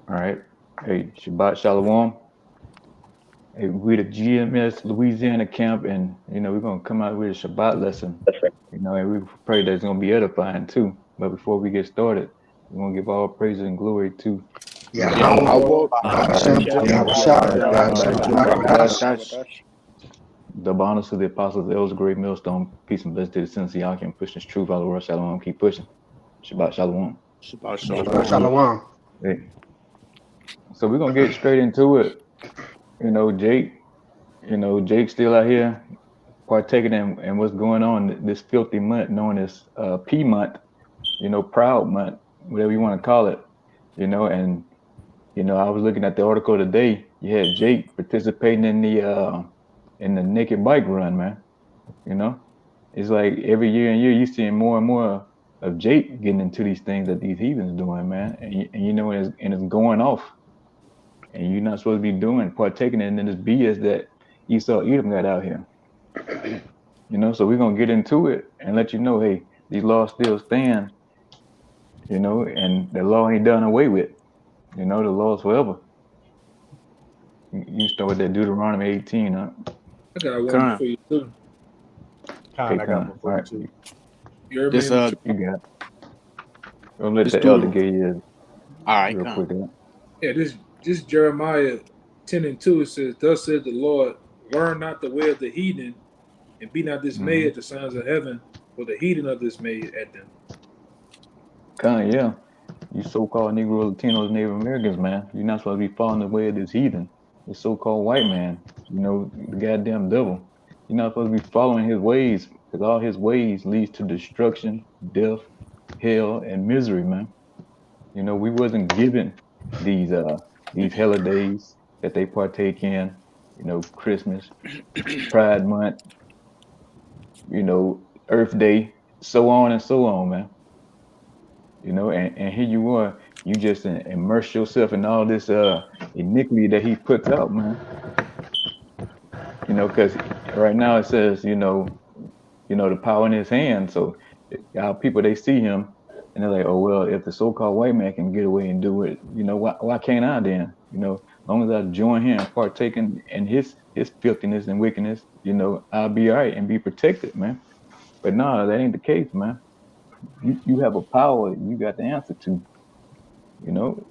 All right. Hey, Shabbat Shalom. Hey, we the GMS Louisiana camp, and we're gonna come out with a Shabbat lesson. And we pray that it's gonna be edifying too. But before we get started, we want to give all praise and glory to Yahweh, Bahashem, Bahashem, Yahweh Yahushua, Shai, Yahweh Yahweh Shemarash. Shai. the bonus of the apostles, the elders, great millstone. Peace and blessings to the saints of Yah can push this truth out of the world. Shalom. Keep pushing. Shabbat Shalom. Shabbat Shabbat Shalom. Shalom. Hey. So we're gonna get straight into it. Jake. Jake's still out here partaking in what's going on this filthy month known as P month, proud month, whatever you want to call it, and I was looking at the article today. You had Jake participating in the naked bike run, man. You know, it's like every year and year you seeing more and more of Jake getting into these things that these heathens doing, man, and it's going off, and you're not supposed to be doing partaking in this BS that Esau Edom got out here. So we're gonna get into it and let you know, hey, these laws still stand, and the law ain't done away with. The law's forever. You start with that Deuteronomy 18, huh? I got one Con. for you too. Con, I got Con. one for All you right, too. You heard This me? you got it. Gonna let this the elder dude. get his All right, real con. quick. Huh? Yeah, this Jeremiah 10:2 says, "Thus says the Lord, learn not the way of the heathen, and be not dismayed Mm-hmm. at the signs of heaven, for the heathen are dismayed at them." Con, yeah. You so-called Negro, Latinos, Native Americans, man. You're not supposed to be following the way of this heathen, this so-called white man. The goddamn devil. You're not supposed to be following his ways, because all his ways leads to destruction, death, hell, and misery, man. We wasn't given these holidays that they partake in. Christmas, Pride Month, Earth Day, so on and so on, man. And here you are, you just immerse yourself in all this iniquity that he puts out, man. Because right now it says, the power in his hand. So our people, they see him and they're like, oh well, if the so-called white man can get away and do it, why can't I then? As long as I join him and partake in his filthiness and wickedness, I'll be all right and be protected, man. But no, that ain't the case, man. You have a power you got the answer to, you know.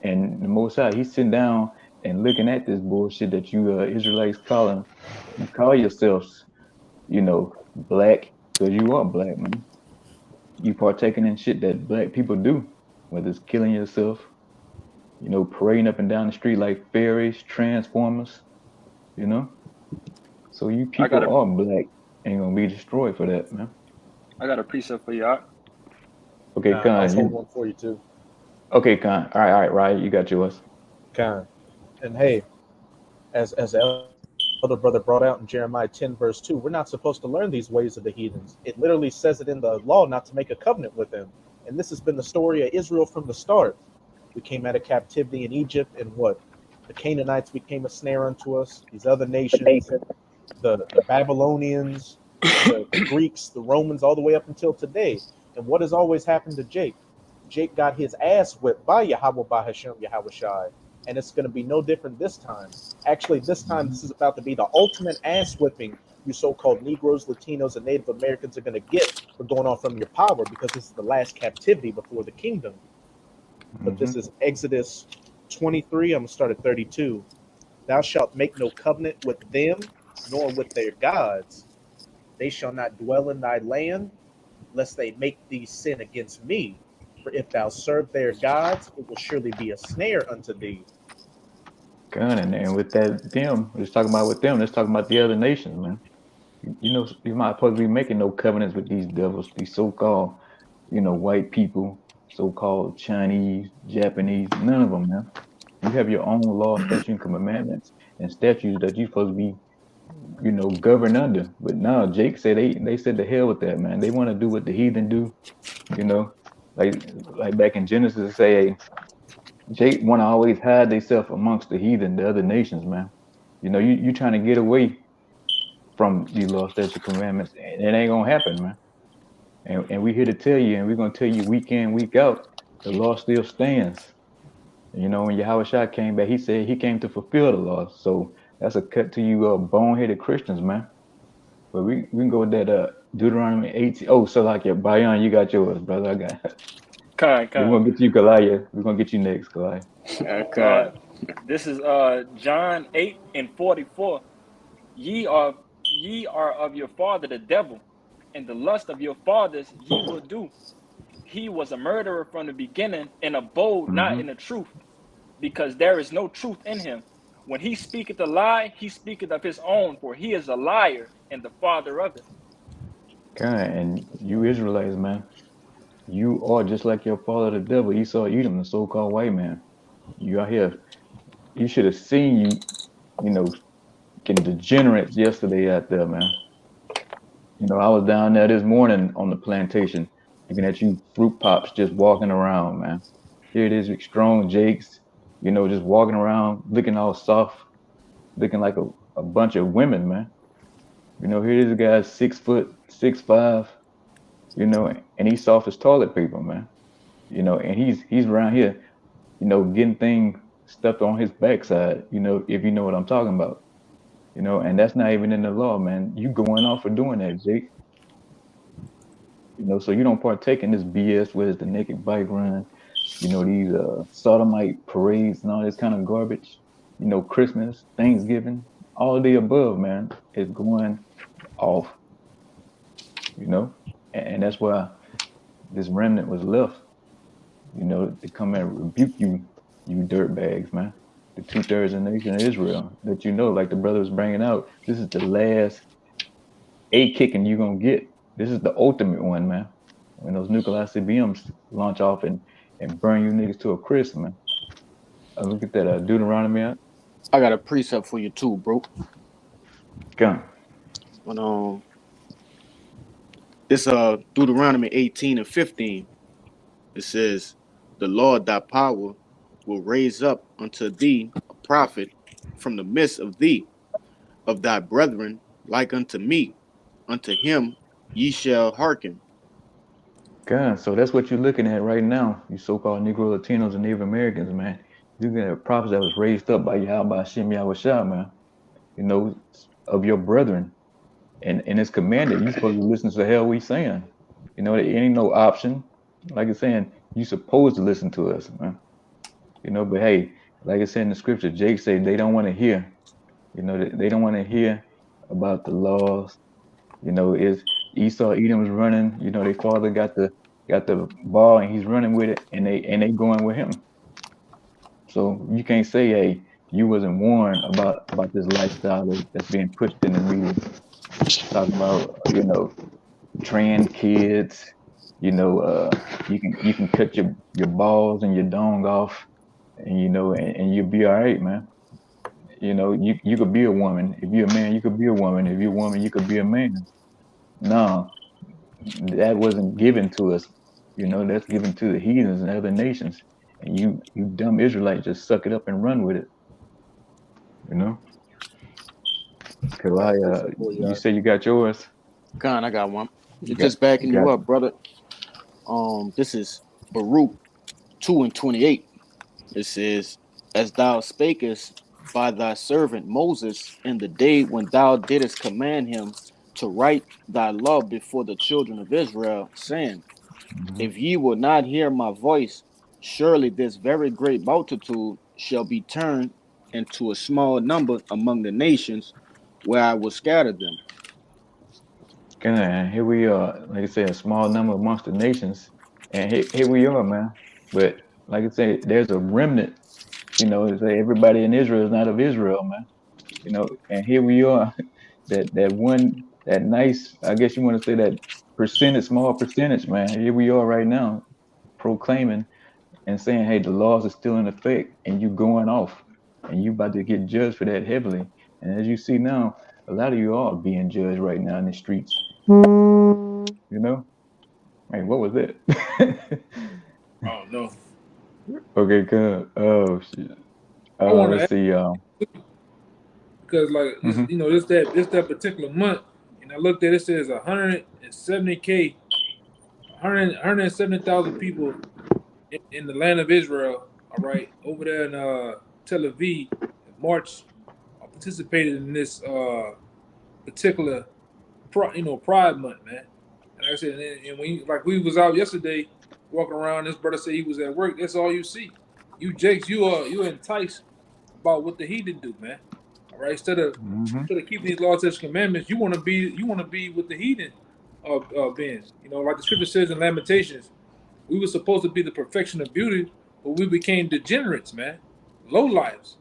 And the Most High, he's sitting down and looking at this bullshit that you Israelites calling. You call yourselves, black because you are black, man. You partaking in shit that black people do, whether it's killing yourself, parading up and down the street like fairies, transformers, you know. So you I got people a are black and gonna be destroyed for that, man. I got a precept for y'all. Okay, Con, I was Khan, holding you one for you too. okay, Khan. All right, Ryan, you got yours. Con. And hey, as the elder brother brought out in Jeremiah 10, verse 2, we're not supposed to learn these ways of the heathens. It literally says it in the law not to make a covenant with them. And this has been the story of Israel from the start. We came out of captivity in Egypt, and what? The Canaanites became a snare unto us, these other nations, the Babylonians, the Greeks, the Romans, all the way up until today. And what has always happened to Jake? Jake got his ass whipped by Yahweh Bahashem Yahweh Shai. And it's going to be no different this time. Actually, this time, this is about to be the ultimate ass whipping you so-called Negroes, Latinos, and Native Americans are going to get for going off from your power, because this is the last captivity before the kingdom. But Mm-hmm. this is Exodus 23. I'm going to start at 32. Thou shalt make no covenant with them, nor with their gods. They shall not dwell in thy land, lest they make thee sin against me. For if thou serve their gods, it will surely be a snare unto thee. Khan, and with that them, let's talk about with them. Let's talk about the other nations, man. You're not supposed to be making no covenants with these devils, these so-called, white people, so-called Chinese, Japanese, none of them, man. You have your own law, statutes, and commandments and statutes that you're supposed to be, governed under. But now Jake said they said the hell with that, man. They want to do what the heathen do, you know, like back in Genesis, say, hey, Jake want to always hide themselves amongst the heathen, the other nations, man. You trying to get away from these law, statutes, commandments, and it ain't gonna happen, man. And we here to tell you, and we're gonna tell you week in, week out, the law still stands. You know, when Yahushua came back, he said he came to fulfill the law. So that's a cut to you boneheaded Christians, man. But we can go with that Deuteronomy 18. Oh, so like your Bayan, you got yours, brother. I got we're Con. gonna get you Kalaya. We're gonna get you next, Kalaya. Uh, this is John 8:44. Ye are of your father the devil, and the lust of your fathers ye will do. He was a murderer from the beginning, and abode not Mm-hmm. in the truth, because there is no truth in him. When he speaketh a lie, he speaketh of his own, for he is a liar and the father of it. God, and you Israelites, man, you are just like your father, the devil, Esau, Edom, the so-called white man. You out here. You should have seen you know, getting degenerates yesterday out there, man. You know, I was down there this morning on the plantation, looking at you fruit pops just walking around, man. Here it is, strong Jakes, you know, just walking around, looking all soft, looking like a bunch of women, man. You know, here this guy's 6 foot, 6'5", you know, and he's soft as toilet paper, man. You know, and he's around here, you know, getting things stuffed on his backside, you know, if you know what I'm talking about. You know, and that's not even in the law, man. You going off for doing that, Jake. You know, so you don't partake in this BS where it's the naked bike run, you know, these sodomite parades and all this kind of garbage. You know, Christmas, Thanksgiving, all of the above, man, is going off, you know, and that's why this remnant was left, you know, to come and rebuke you, you dirt bags, man. The 2/3 of the nation of Israel, that you know, like the brother was bringing out, this is the last A kicking you're gonna get. This is the ultimate one, man. When those nuclear ICBMs launch off and burn you niggas to a crisp, man. Look at that Deuteronomy out. I got a precept for you too, bro. Gun. But this Deuteronomy 18:15. It says, "The Lord thy power will raise up unto thee a prophet from the midst of thee, of thy brethren, like unto me. Unto him ye shall hearken." Gun. So that's what you're looking at right now, you so-called Negro Latinos and Native Americans, man. You're looking at prophets that was raised up by Yahweh Shem Yahushua, man. You know, of your brethren. And it's commanded. You're supposed to listen to the hell we saying. You know, there ain't no option. Like it's saying, you supposed to listen to us, man. You know, but hey, like I said in the scripture, Jake said they don't want to hear. You know, they don't want to hear about the laws. You know, is Esau Edom was running. You know, their father got the ball and he's running with it, and they going with him. So you can't say, hey, you wasn't warned about this lifestyle that's being pushed in the media. Talking about, you know, trans kids. You know, you can cut your balls and your dong off, and you know, and you'll be all right, man. You know, you could be a woman. If you're a man, you could be a woman. If you're a woman, you could be a man. No, that wasn't given to us. You know, that's given to the heathens and other nations. And you dumb Israelites just suck it up and run with it. You know, Got a Kalaya, precept for you you. say you got yours. God, I got one. You got Just backing got you up, brother. This is Baruch 2:28. It says, "As thou spakest by thy servant Moses in the day when thou didst command him to write thy law before the children of Israel, saying, mhm. If ye will not hear my voice, surely this very great multitude shall be turned into a small number among the nations where I will scatter them." And here we are, like I said, a small number amongst the nations, and here we are, man. But like I said, there's a remnant. You know, it's like everybody in Israel is not of Israel, man. You know, and here we are, that one, that nice, I guess you want to say that percentage, small percentage, man. Here we are right now, proclaiming and saying, hey, the laws are still in effect, and you going off, and you about to get judged for that heavily. And as you see now, a lot of you are being judged right now in the streets. You know, hey, what was that? Oh no. Okay, good. Oh shit. I want to Let's ask see. because like it's, Mhm. you know this that particular month, and I looked at it, says 170K, 170,000 people in the land of Israel all right, over there in Tel Aviv in March, I participated in this particular Pride Month, man. And like I said, and we was out yesterday walking around. This brother said he was at work. That's all you see. You Jakes, you enticed about what the heathen do, man. All right, instead of keeping these laws, statutes, commandments, you want to be with the heathen being. Like the scripture says in Lamentations, we were supposed to be the perfection of beauty, but we became degenerates, man. Low lives.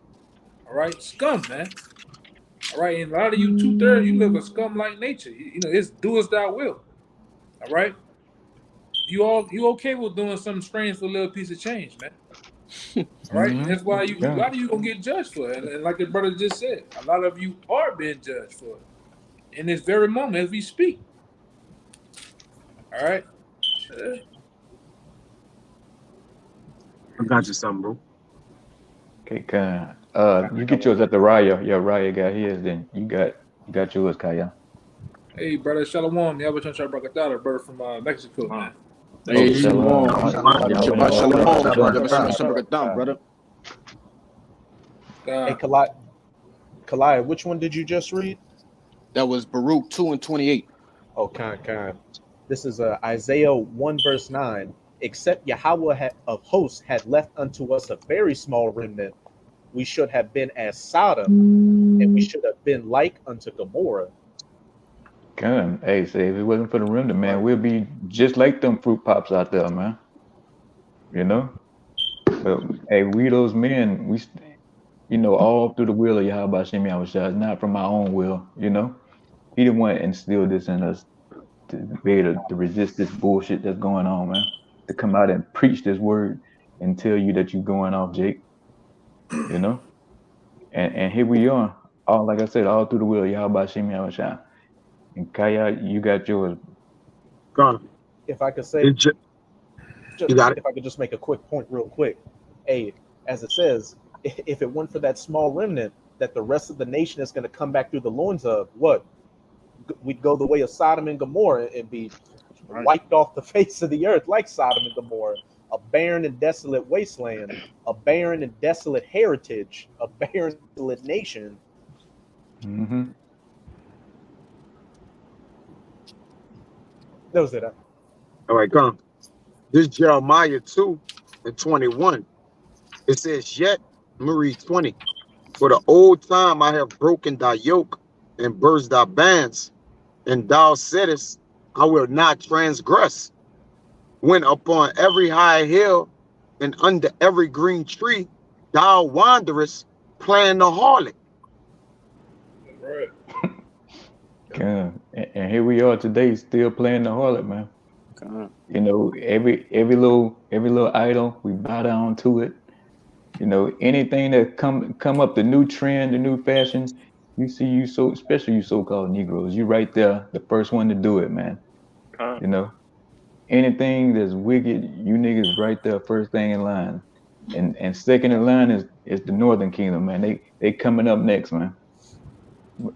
All right, scum, man. All right, and a lot of you 2/3, you live a scum-like nature. It's do as thou will. All right, you okay with doing something strange for a little piece of change, man? All right, and that's why a lot of you gonna get judged for it. And like the brother just said, a lot of you are being judged for it in this very moment as we speak. All right. I got you something, bro. Okay, Kyle. You get yours at the Raya. Yeah, Raya got his. Then you got yours, Kaya. Hey, brother, Shalom. Yeah, we're trying to brother from Mexico, man. Hey, Shalom. Shabbat shalom, brother. Hey, Kalai, which one did you just read? That was Baruch 2:28. Oh, kind. This is Isaiah 1 verse 9. Except Yahweh of hosts had left unto us a very small remnant, we should have been as Sodom, and we should have been like unto Gomorrah. Come, hey, say if it wasn't for the remnant, man, we'll be just like them fruit pops out there, man. But hey, we those men, all through the will of Yahweh Shem Yahushua, not from our own will. He didn't want to instill this in us to be able to resist this bullshit that's going on, man. To come out and preach this word and tell you that you're going off, Jake. And here we are, like I said, all through the will of Yahweh Shem Yahushua. And Kaya, you got yours. Go on. If I could say, you got it. If I could just make a quick point real quick. Hey, as it says, if it weren't for that small remnant that the rest of the nation is going to come back through the loins of, what? We'd go the way of Sodom and Gomorrah and be wiped off the face of the earth like Sodom and Gomorrah, a barren and desolate wasteland, a barren and desolate heritage, a barren and desolate nation. Mm-hmm. That was it. All right, come. This is Jeremiah 2:21. It says, yet, Marie 20, for the old time I have broken thy yoke and burst thy bands, and thou saidest, I will not transgress. When upon every high hill and under every green tree thou wanderest, playing the harlot. Right. And here we are today, still playing the harlot, man. Every little idol, we bow down to it. Anything that come up, the new trend, the new fashion, especially you so-called Negroes, you right there, the first one to do it, man. Anything that's wicked, you niggas right there, first thing in line. And second in line is the Northern Kingdom, man. They coming up next, man.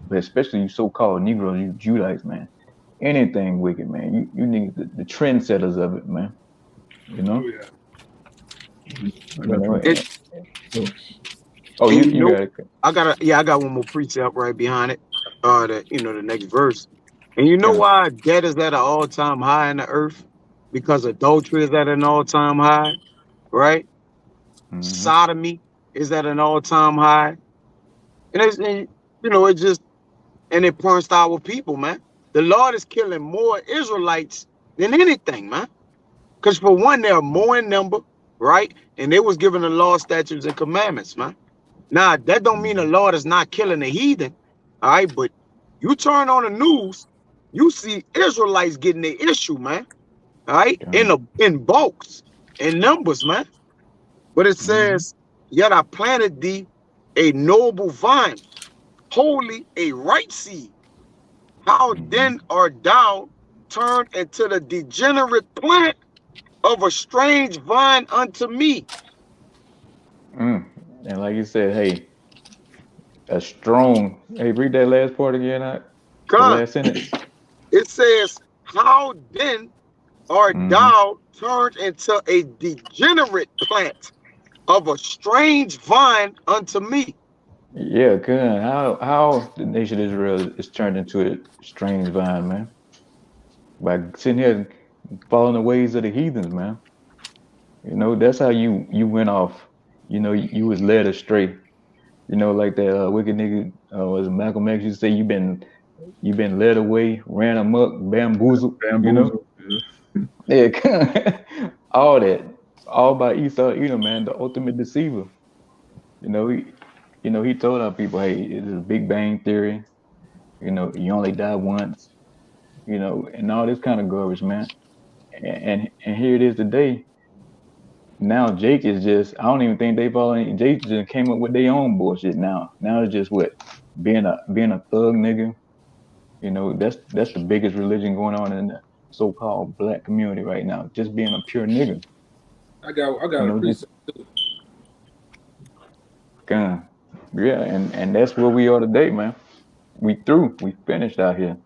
But especially you so-called Negroes, you Judites, man. Anything wicked, man. You niggas, the trendsetters of it, man. I got one more precept right behind it. The next verse. And you know why debt is at an all-time high in the earth? Because adultery is at an all-time high, right? Mm-hmm. Sodomy is at an all-time high. And it points to our people, man. The Lord is killing more Israelites than anything, man. Because for one, they are more in number, right? And they was given the law, statutes, and commandments, man. Now, that don't mean the Lord is not killing the heathen, all right? But you turn on the news, you see Israelites getting the issue, man, all right? In bulks, in numbers, man. But it says, yet I planted thee a noble vine, wholly a right seed. How then art thou turned into the degenerate plant of a strange vine unto me? And like you said, hey, a strong. Hey, read that last part again. The last sentence. It says, how then art thou turned into a degenerate plant of a strange vine unto me. Yeah, good. How the nation of Israel is turned into a strange vine, man. By sitting here following the ways of the heathens, man. You know, that's how you went off. You know, you was led astray. You know, like that wicked nigga was Malcolm X used to say, you been led away, ran amok, bamboozled. You know, Bamboozle. yeah, all that, all by Esau Edom, man, the ultimate deceiver. You know, he told our people, hey, it's a Big Bang theory. You know, you only die once. You know, and all this kind of garbage, man. And here it is today. Now Jake is just, I don't even think they following. Jake just came up with their own bullshit now. Now it's just what, being a thug nigga. You know, that's the biggest religion going on in the so-called black community right now. Just being a pure nigga. I You got a know, just precept too. gun. Yeah, and that's where we are today, man. We through. We finished out here.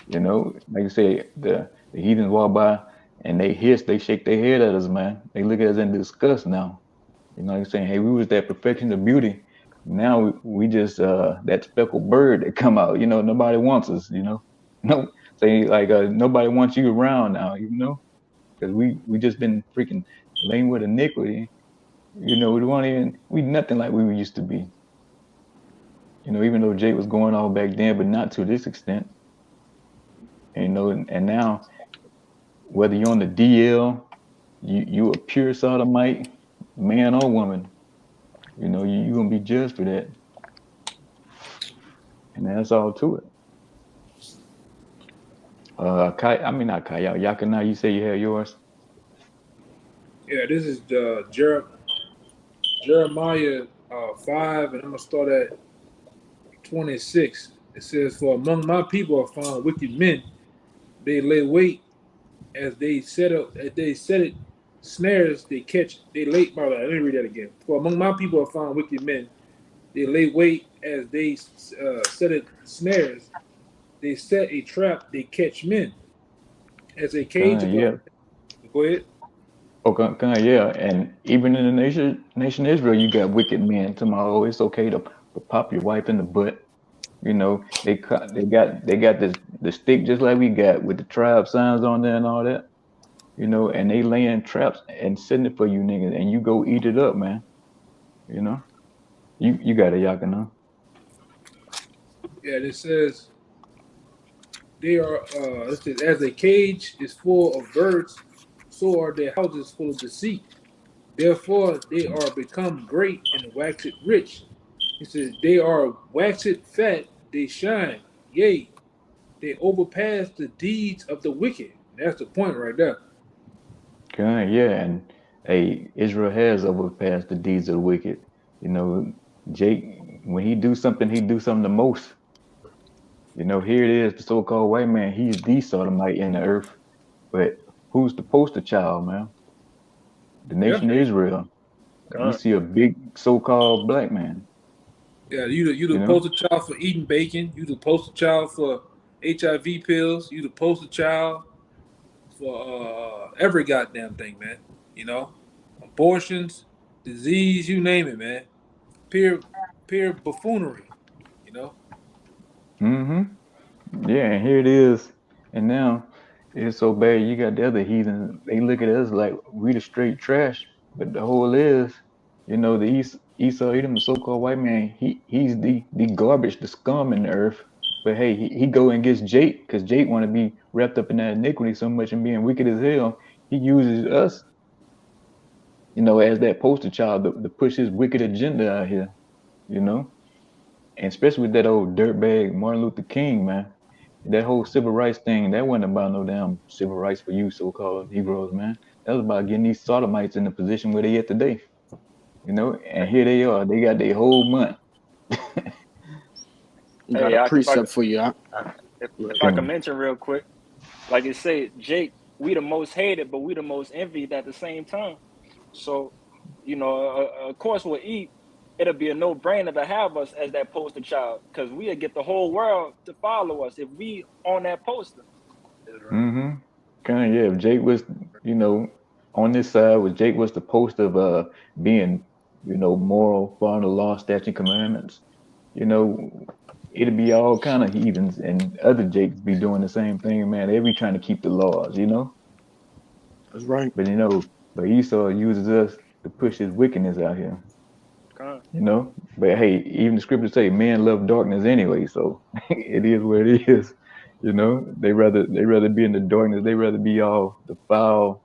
You know, like you say, the heathens walk by and they hiss, they shake their head at us, man. They look at us in disgust now. You know, like saying, hey, we was that perfection of beauty. Now we just that speckled bird that come out. You know, nobody wants us. You know, no, say like nobody wants you around now. You know, because we just been freaking lame with iniquity. You know, we nothing like we used to be. You know, even though Jake was going all back then, but not to this extent. And, you know, and now whether you're on the DL, you a pure sodomite, man or woman, you know, you gonna be judged for that, and that's all to it. I mean not Kai, Yakana, you say you had yours. Yeah, this is the Jeremiah 5, and I'm gonna start at 26. It says, "For among my people are found wicked men. They lay wait as they set it snares. They catch. They lay. Let me read that again. For among my people are found wicked men. They lay wait as they set it snares. They set a trap. They catch men. As a cage above." Yeah. Go ahead. Okay, yeah, and even in the nation Israel, you got wicked men. Tomorrow, oh, it's okay to pop your wife in the butt. You know, they got this the stick just like we got with the tribe signs on there and all that. You know, and they laying traps and setting it for you niggas, and you go eat it up, man. You know, you got a Yakana. Yeah, it says they are. It says, as a cage is full of birds, so are their houses full of deceit. Therefore, they are become great and waxed rich. He says, they are waxed fat, they shine. Yea, they overpass the deeds of the wicked. That's the point right there. Okay, yeah, and hey, Israel has overpassed the deeds of the wicked. You know, Jake, when he do something the most. You know, here it is, the so-called white man. He's the sodomite in the earth, but who's the poster child, man? The Yeah. nation of Israel. We God. see a big so-called black man. Yeah, you the You know. poster child for eating bacon. You the poster child for HIV pills. You the poster child for every goddamn thing, man. You know, abortions, disease, you name it, man. Pure, pure buffoonery. You know. Mm-hmm. Yeah, and here it is. And now it's so bad. You got the other heathens. They look at us like we the straight trash. But the whole is, you know, the Esau Edom, the so-called white man. He's the garbage, the scum in the earth. But hey, he go and gets Jake because Jake want to be wrapped up in that iniquity so much and being wicked as hell. He uses us, you know, as that poster child to push his wicked agenda out here. You know, and especially with that old dirtbag Martin Luther King, man. That whole civil rights thing, that wasn't about no damn civil rights for you so-called Negroes, man. That was about getting these sodomites in the position where they at today, you know. And here they are. They got their whole month. Got Hey, a I, if I precept for you. if I can Gun. mention real quick, like it said, Jake, we the most hated, but we the most envied at the same time. So, of course, with E, it'll be a no-brainer to have us as that poster child because we'll get the whole world to follow us if we on that poster. That's right. Mm-hmm. Kind of, yeah. If Jake was, you know, on this side where Jake was the post of being, moral, following the law, statute, and commandments, you know, it'd be all kind of heathens and other Jakes be doing the same thing, man. They be trying to keep the laws. That's right. But Esau uses us to push his wickedness out here. Con. But hey, even the scriptures say men love darkness anyway, so it is what it is. They rather be in the darkness. They rather be all the foul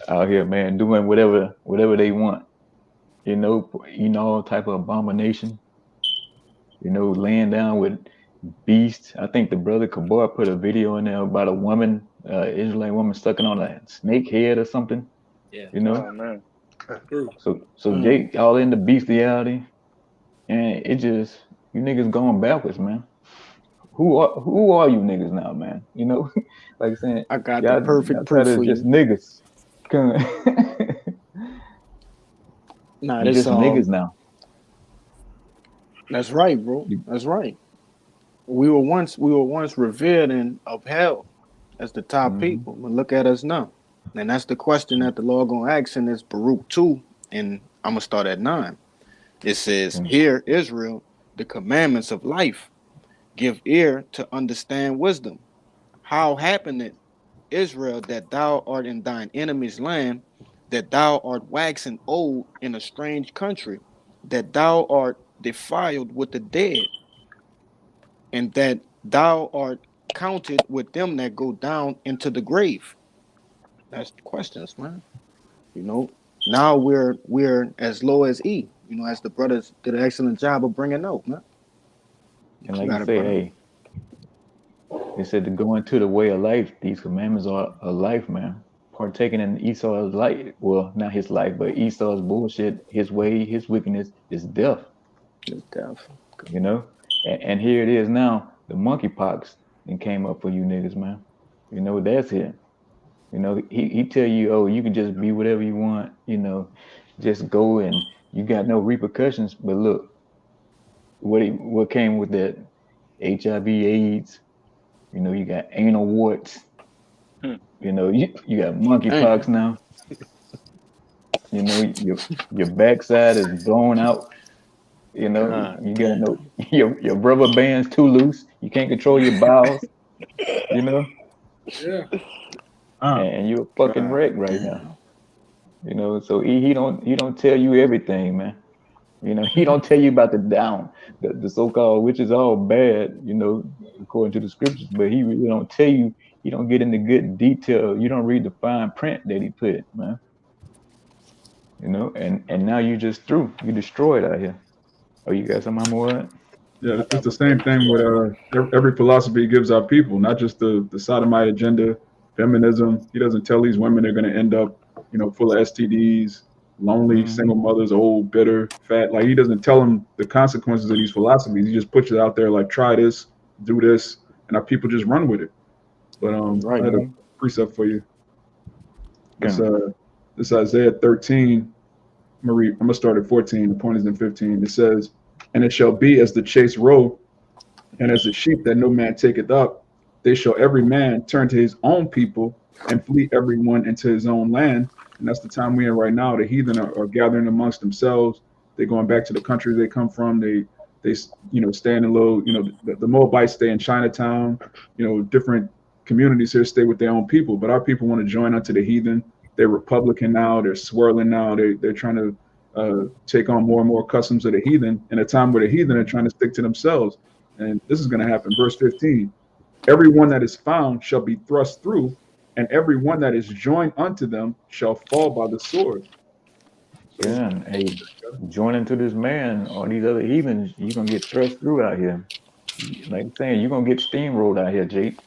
out here, man, doing whatever they want. Eating all type of abomination. Laying down with beasts. I think the brother Kabar put a video in there about a woman, Israelite woman, sucking on a snake head or something. Yeah. You know. Oh man. True. So Jake all into bestiality, and it just you niggas going backwards, man. Who are you niggas now, man? Like I said, I got the y'all perfect try proof to for just you. niggas. Nah, You this just niggas now. that's right, bro. That's right. We were once revered and upheld as the top Mm-hmm. people, but look at us now. And that's the question that the Lord gonna ask in this Baruch 2, and I'm gonna start at 9. It says, "Hear, Israel, the commandments of life. Give ear to understand wisdom. How happened it, Israel, that thou art in thine enemy's land, that thou art waxen old in a strange country, that thou art defiled with the dead, and that thou art counted with them that go down into the grave?" That's the questions, man. Now we're as low as E. As the brothers did an excellent job of bringing out, man. And You like you got it, say, brother. hey, they said to go into the way of life. These commandments are a life, man. Partaking in Esau's life, well, not his life, but Esau's bullshit, his way, his wickedness is death. It's death. You know, and here it is now. The monkeypox and came up for you niggas, man. That's it. He tell you, oh, you can just be whatever you want. Just go and you got no repercussions. But look, what came with that? HIV, AIDS. You got anal warts. Hmm. You got Damn. monkeypox now. Your backside is blown out. God You got damn. no your rubber band's too loose. You can't control your bowels. You know, Yeah. and you're a fucking God wreck right now. damn. So he don't tell you everything, man. He don't tell you about the so-called, which is all bad, according to the scriptures. But he really don't tell you. He don't get into good detail. You don't read the fine print that he put, man. And now you just through. You destroyed out here. Oh, you got some more? Yeah, I it's got the one same thirty. thing with every philosophy he gives our people, not just the sodomite agenda, feminism. He doesn't tell these women they're going to end up, full of STDs, lonely, Mm-hmm. single mothers, old, bitter, fat. Like he doesn't tell them the consequences of these philosophies. He just puts it out there like, try this, do this, and our people just run with it. But That's I right. had a precept for you. This Okay. this Isaiah 13. I'm gonna start at 14. The point is in 15. It says, "And it shall be as the chase roe, and as the sheep that no man taketh up, they shall every man turn to his own people, and flee every one into his own land." And that's the time we're in right now. The heathen are gathering amongst themselves. They're going back to the country they come from. They stay in a little, the Moabites stay in Chinatown. Different communities here stay with their own people. But our people want to join unto the heathen. They're Republican now. They're swirling now. They're trying to take on more and more customs of the heathen in a time where the heathen are trying to stick to themselves. And this is going to happen. Verse 15, everyone that is found shall be thrust through, and every one that is joined unto them shall fall by the sword. So, Yeah, and hey, joining to this man or these other heathens, you're gonna get thrust through out here. Like I'm saying, you're gonna get steamrolled out here, Jake.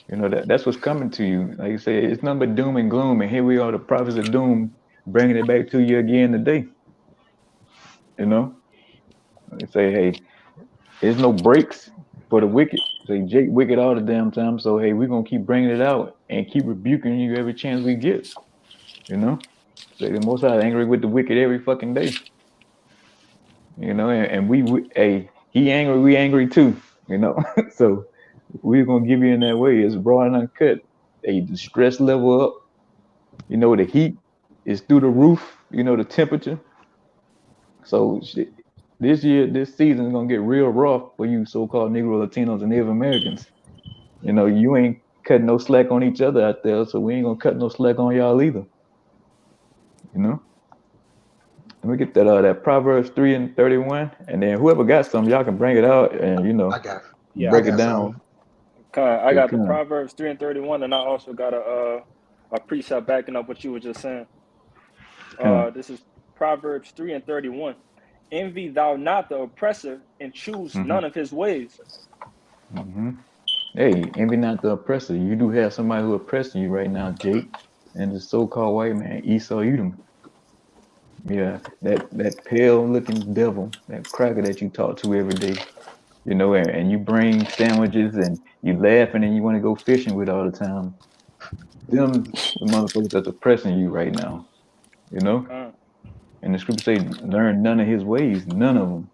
That's what's coming to you. Like you say, it's nothing but doom and gloom, and here we are, the prophets of doom, bringing it back to you again today. You know, they say, hey, there's no breaks for the wicked. Say Jake wicked all the damn time. So hey, we're gonna keep bringing it out and keep rebuking you every chance we get. You know, say the Most High is angry with the wicked every fucking day. And hey, he angry, we angry too. So we're gonna give you in that way. It's raw and uncut. Hey, the stress level up. You know, the heat is through the roof. You know, the temperature. So shit, this season is gonna get real rough for you so-called Negro, Latinos, and Native Americans. You know, you ain't cutting no slack on each other out there, so we ain't gonna cut no slack on y'all either. You know. Let me get that Proverbs 3:31, and then whoever got some, y'all can bring it out and I got Yeah, I break it got down. some. I Okay, got the come. Proverbs 3:31, and I also got a precept backing up what you were just saying. Come. This is Proverbs 3:31. Envy thou not the oppressor, and choose Mm-hmm. none of his ways. Mm-hmm. Hey, envy not the oppressor. You do have somebody who oppressing you right now, Jake, and the so-called white man, Esau Edom. Yeah, that pale-looking devil, that cracker that you talk to every day. You know, and you bring sandwiches and you laughing and you want to go fishing with all the time. Them the motherfuckers that's oppressing you right now. You know, Con, and the scripture say, learn none of his ways, none of them.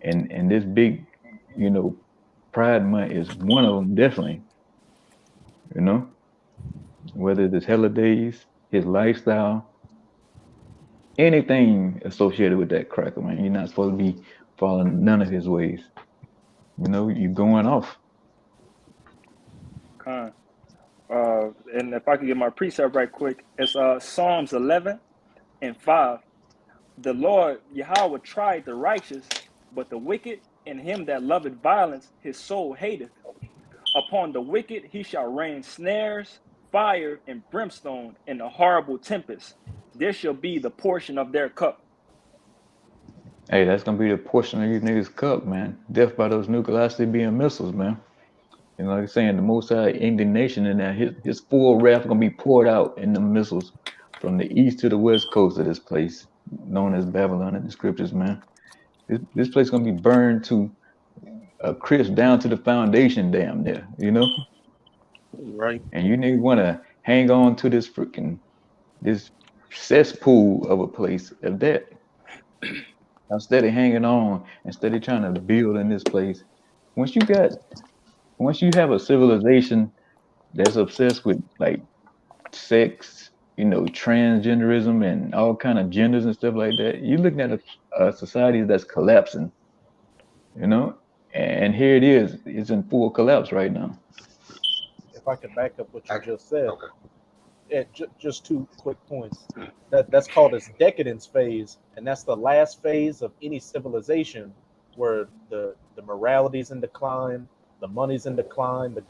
And this big, you know, Pride Month is one of them, definitely. You know, whether it's his holidays, his lifestyle, anything associated with that cracker, man. You're not supposed to be following none of his ways. You know, you're going off. con. And if I can get my precept right quick, it's Psalms 11:5. The Lord Yahweh tried the righteous, but the wicked and him that loveth violence, his soul hateth. Upon the wicked he shall rain snares, fire, and brimstone, and a horrible tempest. This shall be the portion of their cup. Hey, that's gonna be the portion of these niggas' cup, man. Death by those nuclear being missiles, man. You know, like I'm saying, the Most High indignation in that his full wrath gonna be poured out in the missiles from the east to the west coast of this place, known as Babylon in the scriptures, man. This place gonna be burned to a crisp down to the foundation, damn near, you know. Right. And you niggas wanna hang on to this cesspool of a place of that instead of hanging on, instead of trying to build in this place. Once you got, once you have a civilization that's obsessed with like sex, you know, transgenderism and all kind of genders and stuff like that, you're looking at a society that's collapsing, you know. And here it is, it's in full collapse right now. if I could back up what you I, just said, okay. just two quick points. That's called its decadence phase, and that's the last phase of any civilization where the morality's in decline, the money's in decline, the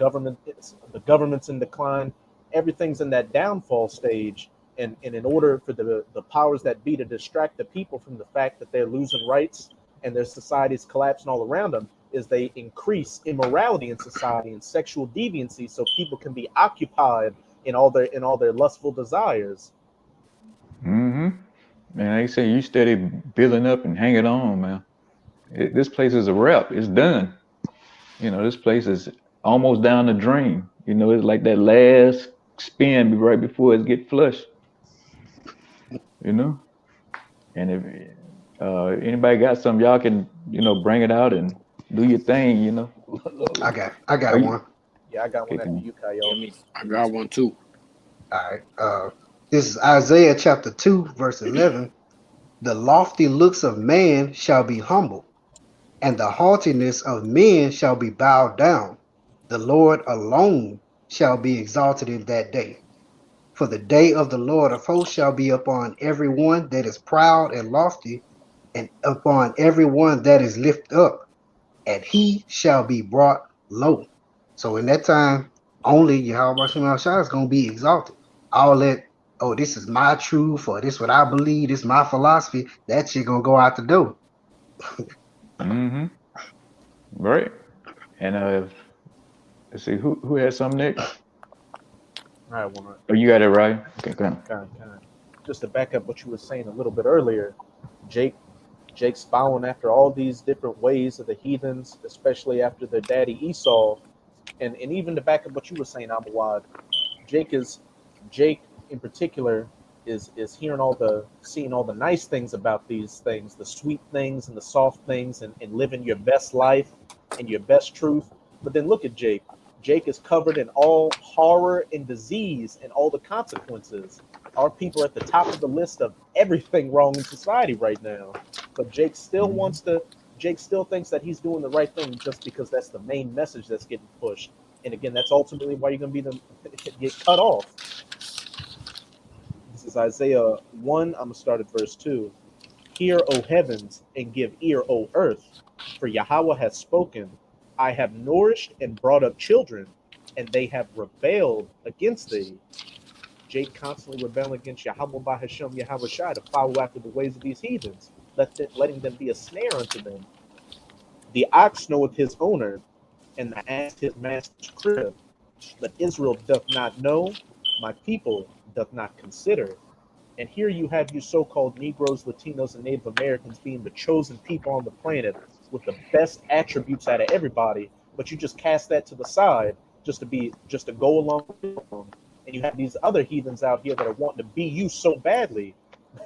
government's in decline, everything's in that downfall stage. And in order for the powers that be to distract the people from the fact that they're losing rights and their society's collapsing all around them, is they increase immorality in society and sexual deviancy so people can be occupied in all their lustful desires. Mm-hmm. Man, like I say, you steady building up and hanging on, man. This place is a wrap. It's done. You know, this place is almost down the drain. You know, it's like that last spin right before it get flushed. You know, and if anybody got some, y'all can, you know, bring it out and do your thing. You know, I are got you one. Yeah, I got one after kicking? you, Yeah, Kyle. me. I got one too. All right. This is Isaiah chapter 2, verse 11. The lofty looks of man shall be humbled, and the haughtiness of men shall be bowed down. The Lord alone shall be exalted in that day. For the day of the Lord of hosts shall be upon every one that is proud and lofty, and upon every one that is lifted up, and he shall be brought low. So in that time, only Yahweh Shem Shah is going to be exalted. All that, oh, this is my truth, or this is what I believe, this is my philosophy, that shit going to go out the door. Mm-hmm. Right. And let's see who has some next. I want to Oh, you got it right. Okay, come on. kind of just to back up what you were saying a little bit earlier. Jake Jake's following after all these different ways of the heathens, especially after their daddy Esau, and even to back up what you were saying, Amawad, Jake is Jake in particular is hearing seeing all the nice things about these things, the sweet things and the soft things, and living your best life and your best truth. But then look at Jake. Jake is covered in all horror and disease and all the consequences. Our people are at the top of the list of everything wrong in society right now. But Jake still Mhm. Jake still thinks that he's doing the right thing just because that's the main message that's getting pushed. And again, that's ultimately why you're going to get cut off. This is Isaiah 1. I'm going to start at verse 2. Hear, O heavens, and give ear, O earth, for Yahweh has spoken. I have nourished and brought up children, and they have rebelled against thee. Jake constantly rebelling against Yahweh by Hashem Yahweh Shai to follow after the ways of these heathens, letting them be a snare unto them. The ox knoweth his owner, and the ass his master's crib. But Israel doth not know, my people doth not consider. And here you have you so-called Negroes, Latinos, and Native Americans being the chosen people on the planet with the best attributes out of everybody, but you just cast that to the side just to go along with them. And you have these other heathens out here that are wanting to be you so badly,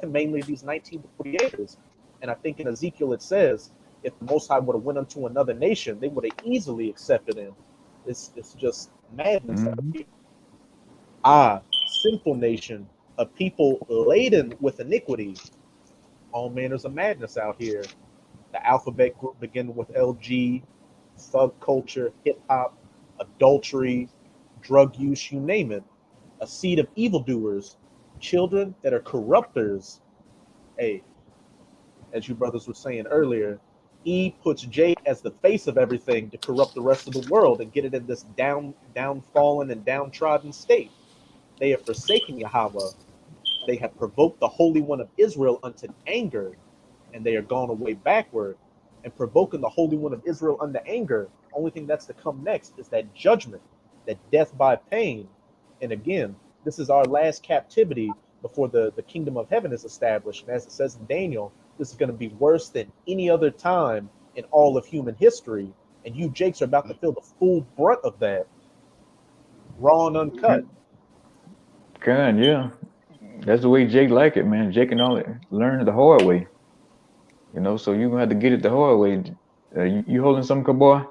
mainly these 1948ers. And I think in Ezekiel it says, if the Most High would have went unto another nation, they would have easily accepted him. It's just madness out Mhm. here. Ah, sinful nation, a people laden with iniquity. All manners of madness out here. The alphabet group beginning with LG, thug culture, hip hop, adultery, drug use, you name it. A seed of evildoers, children that are corrupters. Hey, as you brothers were saying earlier, E puts Jake as the face of everything to corrupt the rest of the world and get it in this downfallen and downtrodden state. They have forsaken Yahweh. They have provoked the Holy One of Israel unto anger, and they are gone away backward. And provoking the Holy One of Israel unto anger, only thing that's to come next is that judgment, that death by pain. And again, this is our last captivity before the kingdom of heaven is established. And as it says in Daniel, this is going to be worse than any other time in all of human history. And you Jakes are about to feel the full brunt of that, raw and uncut. God, yeah. That's the way Jake like it, man. Jake can only learn it the hard way, so you're gonna have to get it the hard way. You holding some, boy?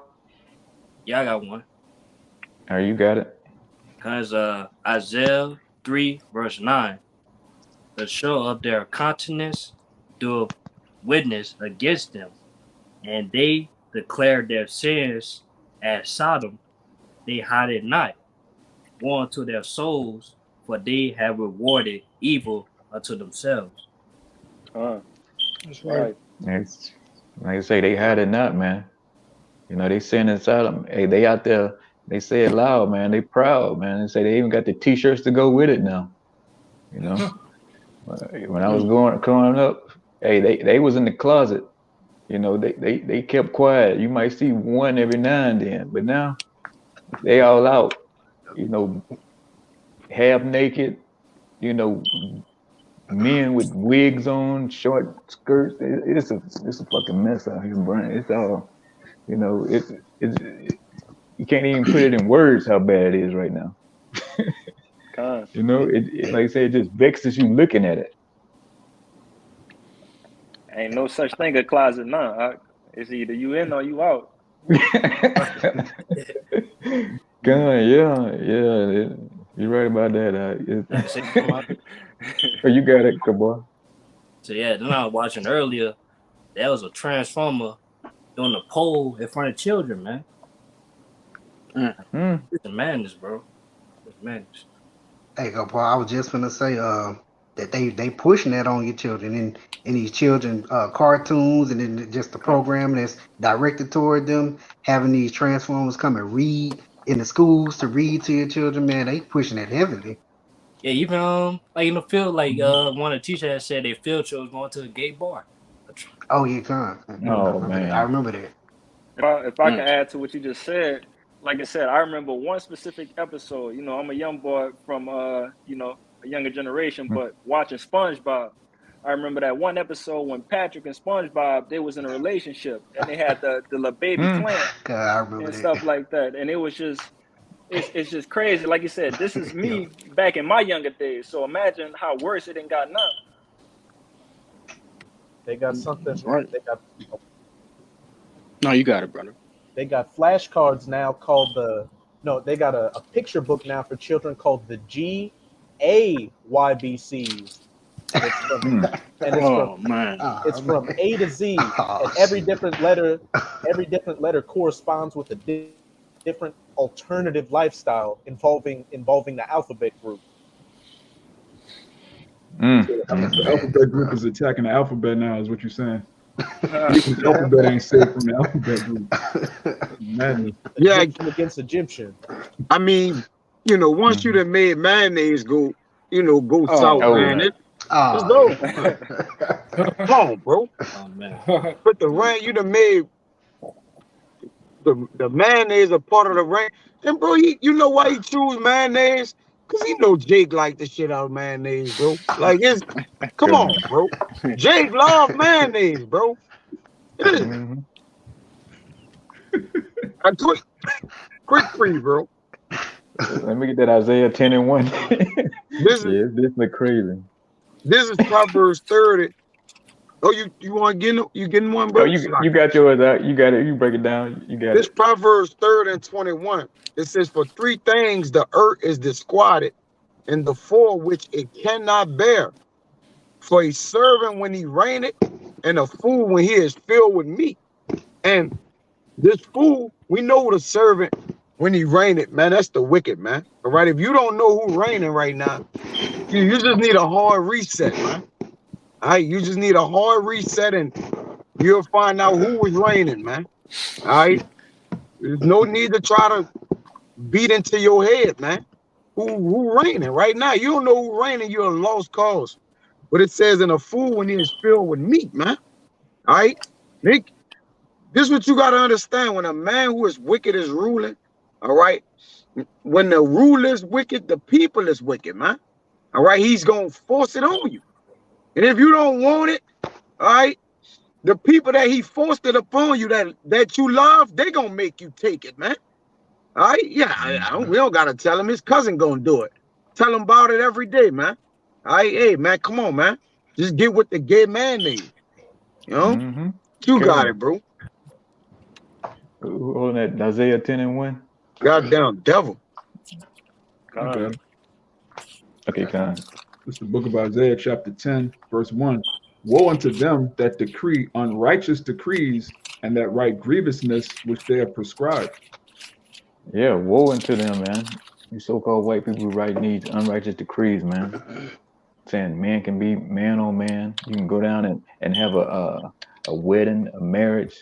Yeah, I got one. Or you got it? Cause Isaiah 3 verse 9, the show of their countenance doeth witness against them, and they declare their sins as Sodom, they hide it not. Woe unto their souls, for they have rewarded evil unto themselves. That's right. right. It's like I say, they had it not, man. They saying inside them, hey, they out there, they say it loud, man. They proud, man. They say they even got the t-shirts to go with it now. You know, when I was growing up, hey, they was in the closet. They kept quiet. You might see one every now and then, but now they all out. You know, half naked. You know, men with wigs on, short skirts. It's a fucking mess out here, Brian. It's all it's you can't even put it in words how bad it is right now. Con. It like I said, it just vexes you looking at it. Ain't no such thing as closet now. It's either you in or you out. God, yeah, you're right about that. Like I said, Oh, you got it, good boy. so yeah, then I was watching earlier. That was a transformer doing a pole in front of children, man. Mm. It's madness, bro. It's madness. Hey, go, boy. I was just gonna say that they pushing that on your children in these children cartoons, and then just the program that's directed toward them, having these transformers come and read in the schools to read to your children. Man, they pushing it heavily. Yeah, even like in the field, like one of the teachers had said their field trip was going to a gay bar. Oh yeah, con. I Oh remember that. I man. remember that. If I can add to what you just said, like I said, I remember one specific episode. I'm a young boy from a younger generation, but watching SpongeBob, I remember that one episode when Patrick and SpongeBob they was in a relationship and they had the little baby Mm. Clint God, I remember and that. stuff like that, and it was just it's just crazy. Like you said, this is me back in my younger days. So imagine how worse it ain't got now. They got something. That's right. They got No, you got it, brother. they got flashcards now called the No, they got a picture book now for children called the GAYBCs, and it's from Hmm. and it's from Oh man. it's from man. A to Z, Oh, and every shit. different letter corresponds with a different alternative lifestyle involving the alphabet group. Mm. The Mm. alphabet group is attacking the alphabet now, is what you're saying. Even the alphabet ain't safe from the alphabet group. Madness. Yeah, Egyptian against Egyptian. I mean, once you Mhm. done made mayonnaise go, go south, Oh Oh, man, man. it's Oh, over. yeah. Come on, bro. Oh man. But the rain, you done made the mayonnaise a part of the rain. And bro, you know why he choose mayonnaise? Cause he know Jake like the shit out of mayonnaise, bro. Like come come on, on. bro. Jake love mayonnaise, bro. It is Hmm. a quick free, bro. Let me get that Isaiah 10:1. This is Yeah, this look crazy. this is Proverbs 30. Oh, you want to get you getting one, Oh, bro? you got yours out. You got it. You break it down. You got This it. Proverbs 30 and 21. It says, for three things the earth is disquieted, and the four which it cannot bear. For a servant when he reigneth, and a fool when he is filled with meat. And this fool, we know the servant when he reigneth, man. That's the wicked, man. All right. If you don't know who reigning right now, you just need a hard reset, man. All right. You just need a hard reset, and you'll find out who was reigning, man. All right. There's no need to try to beat into your head, man. Who reigning right now? You don't know who reigning. You're a lost cause. But it says, in a fool when he is filled with meat, man. All right, Nick. This is what you got to understand. When a man who is wicked is ruling, all right. When the ruler is wicked, the people is wicked, man. All right, he's gonna force it on you. And if you don't want it, all right, the people that he forced it upon you that you love, they gonna make you take it, man. All right, yeah, Mhm. we don't gotta tell him. His cousin gonna do it. Tell him about it every day, man. All right, hey, man, come on, man. Just get with the gay man name. You know, Mhm. you got Come. it, bro. Who on that Isaiah 10:1? Goddamn devil. You God. got it. Okay, Con. This is the book of Isaiah, chapter 10, verse 1. Woe unto them that decree unrighteous decrees and that write grievousness which they have prescribed. Yeah, woe unto them, man. You so-called white people who write these unrighteous decrees, man. Saying man can be man on man. You can go down and have a wedding, a marriage.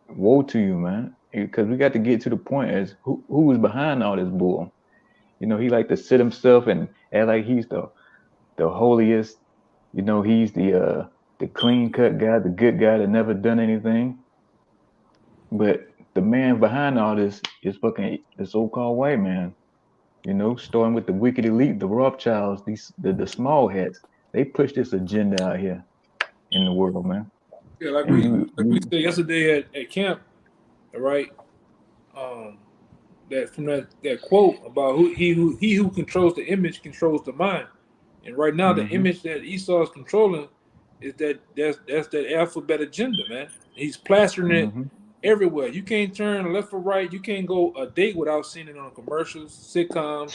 Woe to you, man. Because we got to get to the point as who was behind all this bull. He like to sit himself and act like he's the holiest. He's the clean cut guy, the good guy that never done anything. But the man behind all this is fucking the so-called white man. Starting with the wicked elite, the Rothschilds, the small hats. They push this agenda out here in the world, man. Yeah, like And we you, like we you said yesterday at camp, all right? Um, that from that quote about who controls the image controls the mind. And right now the hmm image that Esau is controlling is that's that alphabet agenda, man. He's plastering it hmm everywhere. You can't turn left or right. You can't go a date without seeing it on commercials, sitcoms,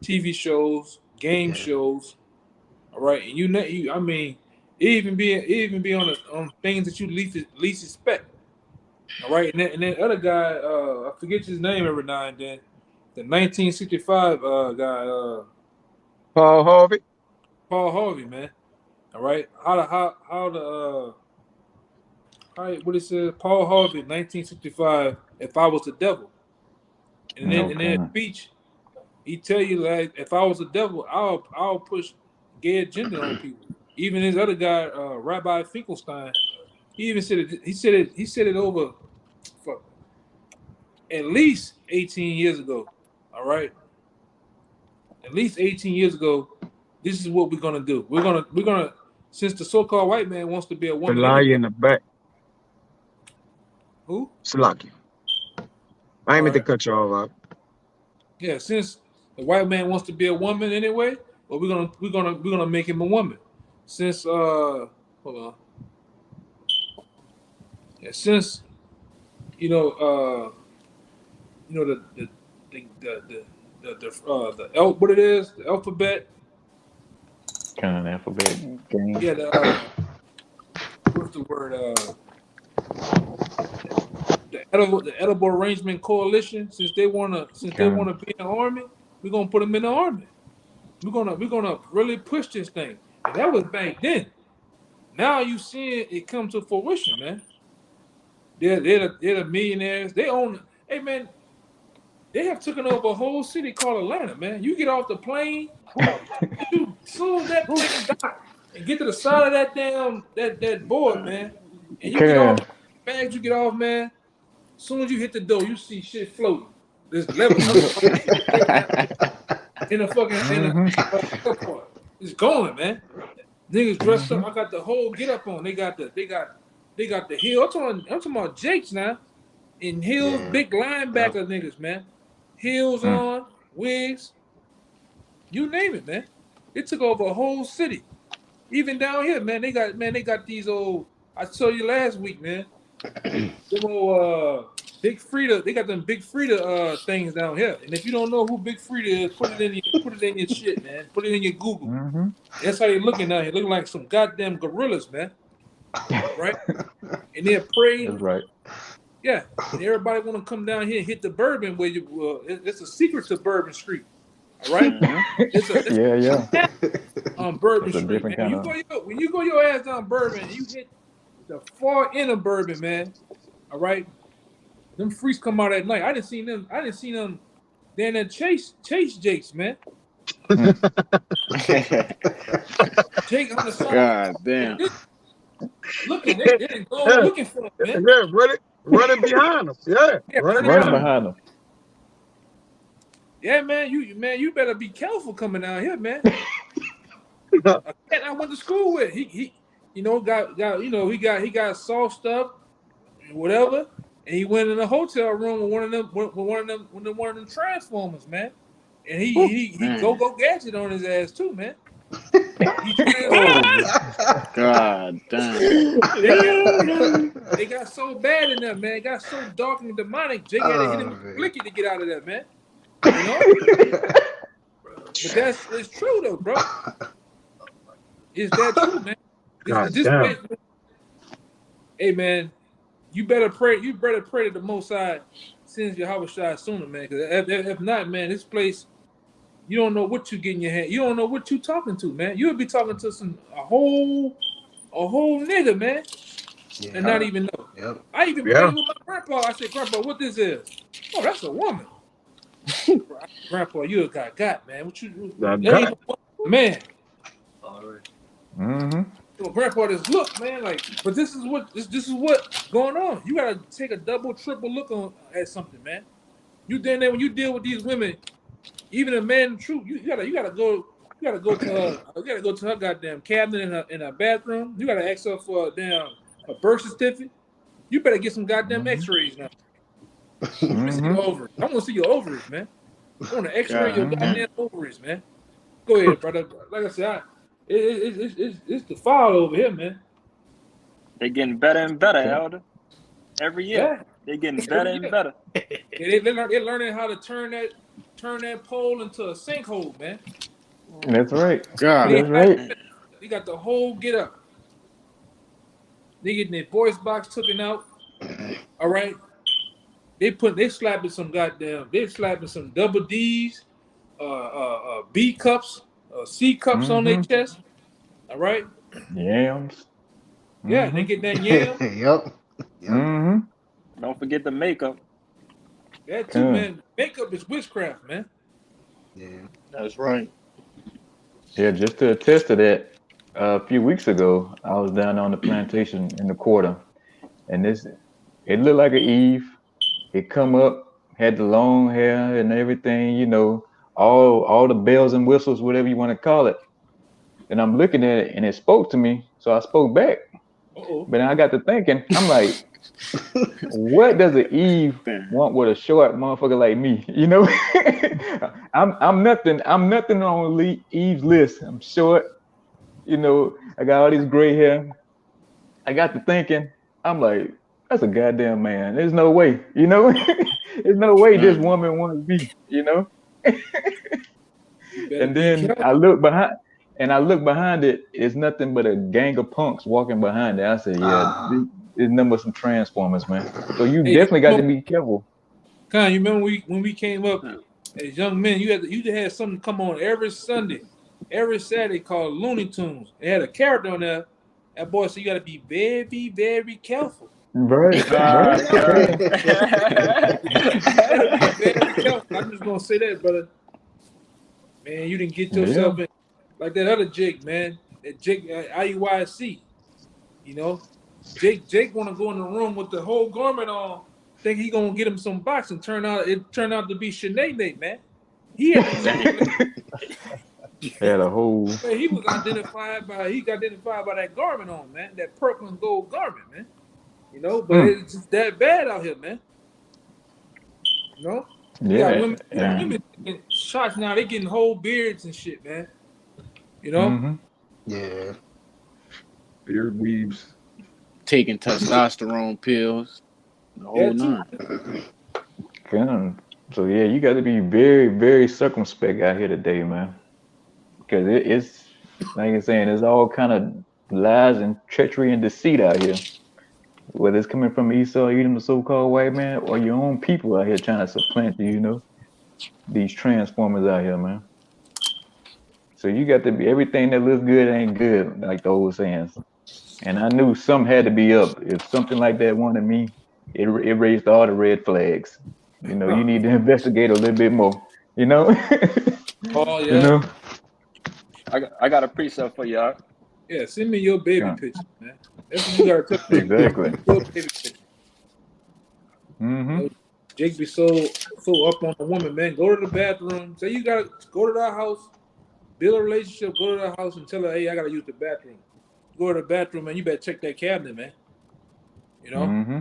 TV shows, game Yeah. shows. All right, and I mean, it even be on things that you least expect. All right, and then other guy, I forget his name every now and then. The 1965 guy, Paul Harvey. Paul Harvey, man. All right, what it says, Paul Harvey, 1965. If I was the devil, and then in that Okay. speech, he tell you like, if I was the devil, I'll push gay agenda on people. Even his other guy, Rabbi Finkelstein, he even said it. He said it over for at least 18 years ago. All right, at least 18 years ago, this is what we're gonna do. We're gonna since the so-called white man wants to be a The woman lie anyway. in the back. Who? Salaki. I ain't All meant to right. cut you all out. Yeah, since the white man wants to be a woman anyway, well, we're gonna make him a woman. Since hold on. Yeah, since you know you know, what it is, the alphabet. Kind of alphabet game. Yeah, what's the word? The edible arrangement coalition. Since they wanna be in the army, we're gonna put them in the army. We're gonna really push this thing. And that was back then. Now you seeing it come to fruition, man. They're the millionaires. They own. Hey, man, they have taken over a whole city called Atlanta, man. You get off the plane, soon as that thing dock and get to the side of that damn that board, man, and you get off bags, you get off, man. As soon as you hit the door, you see shit floating. There's levels in a fucking airport. It's going, man. Niggas dressed up. I got the whole get up on. They got the heel. I'm talking about Jakes now. In heels, big linebacker niggas, man. Heels on, wigs. You name it, man. It took over a whole city. Even down here, man, they got these old. I told you last week, man. Them old Big Frida, they got them Big Frida things down here. And if you don't know who Big Frida is, put it in your shit, man. Put it in your Google. That's how you're looking out here. Looking like some goddamn gorillas, man. Right? And they're praying. That's right. Yeah. And everybody want to come down here and hit the Bourbon where you. It's a secret to Bourbon Street. All right. It's Bourbon It's a Street. different Man. When you go your ass down Bourbon, you hit the far end of Bourbon, man. All right. Them freaks come out at night. I didn't see them. Then that chase Jakes, man. Jake on the side. God damn. Looking, they didn't go looking for him, man. Yeah, running behind them. Yeah, running behind them. Yeah, man. You better be careful coming out here, man. A cat I went to school with, he got sauced up, whatever. And he went in a hotel room with one of them transformers, man. And he go gadget on his ass too, man. God damn. They got so bad in there, man. It got so dark and demonic. Jake had to hit him with a blicky to get out of there, man. You know? But it's true though, bro. Is that true, man? This place, hey, man. You better pray. You better pray to the Most High sends Yahweh Shai sooner, man. Because if not, man, this place, you don't know what you get in your hand. You don't know what you talking to, man. You'll be talking to a whole nigga, man, and not even know. Yep. I even played with my grandpa. I said, Grandpa, what this is? Oh, that's a woman. Grandpa, you got man. What you? Man. All right. Mm-hmm. Grandpa, just look, man. Like, but this is what going on. You gotta take a double, triple look at something, man. You then when you deal with these women, even a man, truth, you gotta go to her goddamn cabinet in her bathroom. You gotta ask her for a birth certificate. You better get some goddamn X-rays now. I want to see your ovaries. I want to see your ovaries, man. I want to X-ray your goddamn ovaries, man. Go ahead, brother. Like I said, it's the file over here, man. They're getting better and better, Elder. Every year, they're getting better and better. They're learning how to turn that pole into a sinkhole, man. That's right. God, that's right. They got the whole get up. They getting their voice box taken out. All right. They slapping some double D's, B cups, C cups on their chest. All right. Yams. Yeah, they get that yam. Yep. Mm-hmm. Don't forget the makeup. That too, man. Makeup is witchcraft, man. Yeah. that's right. Yeah, just to attest to that, a few weeks ago, I was down on the plantation in the quarter, and it looked like an Eve. It come up, had the long hair and everything, all the bells and whistles, whatever you want to call it. And I'm looking at it, and it spoke to me, so I spoke back. Uh-oh. But then I got to thinking, I'm like, what does an Eve want with a short motherfucker like me? I'm nothing on Eve's list. I'm short, I got all this gray hair. I got to thinking, I'm like, that's a goddamn man. There's no way, There's no way this Mm. woman wants me, you know. You better And be then careful. I look behind it. It's nothing but a gang of punks walking behind it. I said, yeah, Ah, there's number some transformers, man. So you Hey, definitely got to be careful. Con, you remember when we came up as young men? You had something come on every Sunday, every Saturday called Looney Tunes. It had a character on there. That boy said you got to be very, very careful. Right, right. God, God. You got to be very careful. I'm just gonna say that, brother. Man, you didn't get Yeah. yourself in like that other Jake, man. That Jake IUIC. You know, Jake want to go in the room with the whole garment on, think he gonna get him some boxing. It turned out to be Sinead, man. He had to Damn. Had a whole. man, he got identified by that garment on, man. That purple and gold garment, man. You know, but Mm, it's just that bad out here, man. You know? You got yeah, and women getting shots now, they getting whole beards and shit, man. You know? mm-hmm. yeah. Beard weaves. Taking testosterone pills, the whole That too. nine. So yeah, you got to be very, very circumspect out here today, man. Because it's like you're saying, there's all kind of lies and treachery and deceit out here. Whether it's coming from Esau, Edom, the so-called white man, or your own people out here trying to supplant you, you know, these transformers out here, man. So you got to be everything that looks good ain't good, like the old sayings. And I knew some had to be up. If something like that wanted me, it raised all the red flags. You know, you need to investigate a little bit more. You know, Oh you yeah. know. I got a precept for y'all. Yeah, send me your baby Yeah, picture, man. That's what you gotta tell Jake. exactly. Your baby picture. You Mm-hmm. know, Jake be so up on the woman, man. Go to the bathroom. Say you gotta go to that house, build a relationship, go to that house and tell her, hey, I gotta use the bathroom. Go to the bathroom, man. You better check that cabinet, man. You know? Mm-hmm.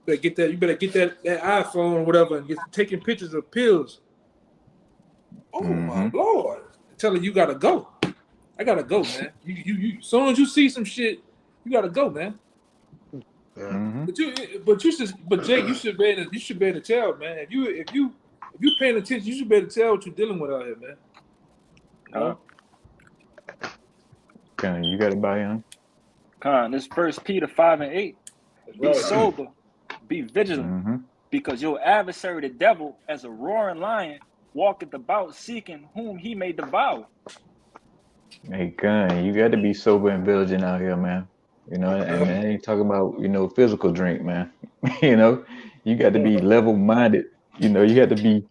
You better get that iPhone or whatever and get taking pictures of pills. Oh my Mm-hmm. Lord. Tell her you gotta go. I gotta go, man. You as soon as you see some shit, you gotta go, man. Yeah. Mm-hmm. But Jake, you should be able to tell, man. If you paying attention, you should be able to tell what you're dealing with out here, man. You know? Okay, you got to buy in. This First Peter 5:8. That's Be right. sober, be vigilant, Mm-hmm. because your adversary, the devil, as a roaring lion, walketh about seeking whom he may devour. Hey, gun, you got to be sober and vigilant out here, man. You know, Yeah. and I ain't talking about physical drink, man. You know, you got to be level minded. You know, you got to be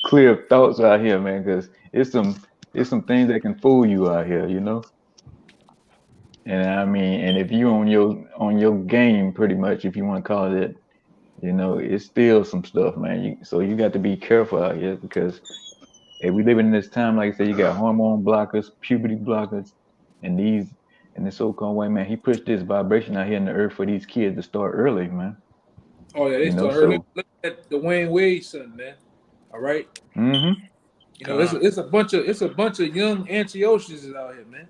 clear of thoughts out here, man, because it's some things that can fool you out here. You know, and I mean, and if you on your game, pretty much, if you want to call it, it's still some stuff, man. So you got to be careful out here because hey, we living in this time, like I said, you got hormone blockers, puberty blockers, and the so-called white man. He pushed this vibration out here in the earth for these kids to start early, man. Oh yeah, they start her. So. Look at the Wayne Wade son, man. All right. Mm-hmm. You know, it's a bunch of young Antiochus out here, man.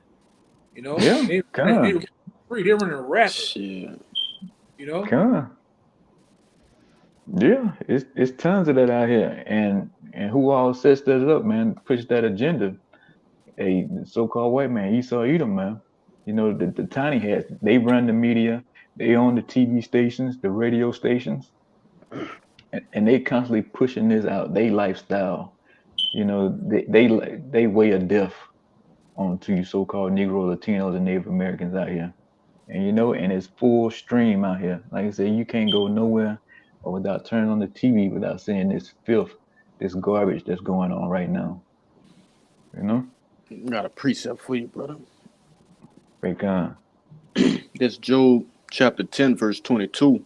You know, Yeah. they Come. free. They're running rapid. Shit. You know. Come. Yeah. It's tons of that out here, and who all sets that up, man? Push that agenda. A so-called white man, Esau Edom, man. You know the tiny hats. They run the media. They own the TV stations, the radio stations, and they constantly pushing this out. They lifestyle. You know they way of death onto you so-called Negro, Latinos, and Native Americans out here. And it's full stream out here. Like I said, you can't go nowhere or without turning on the TV without seeing this filth, this garbage that's going on right now. You know? Got a precept for you, brother. Break on. This Job chapter 10, verse 22.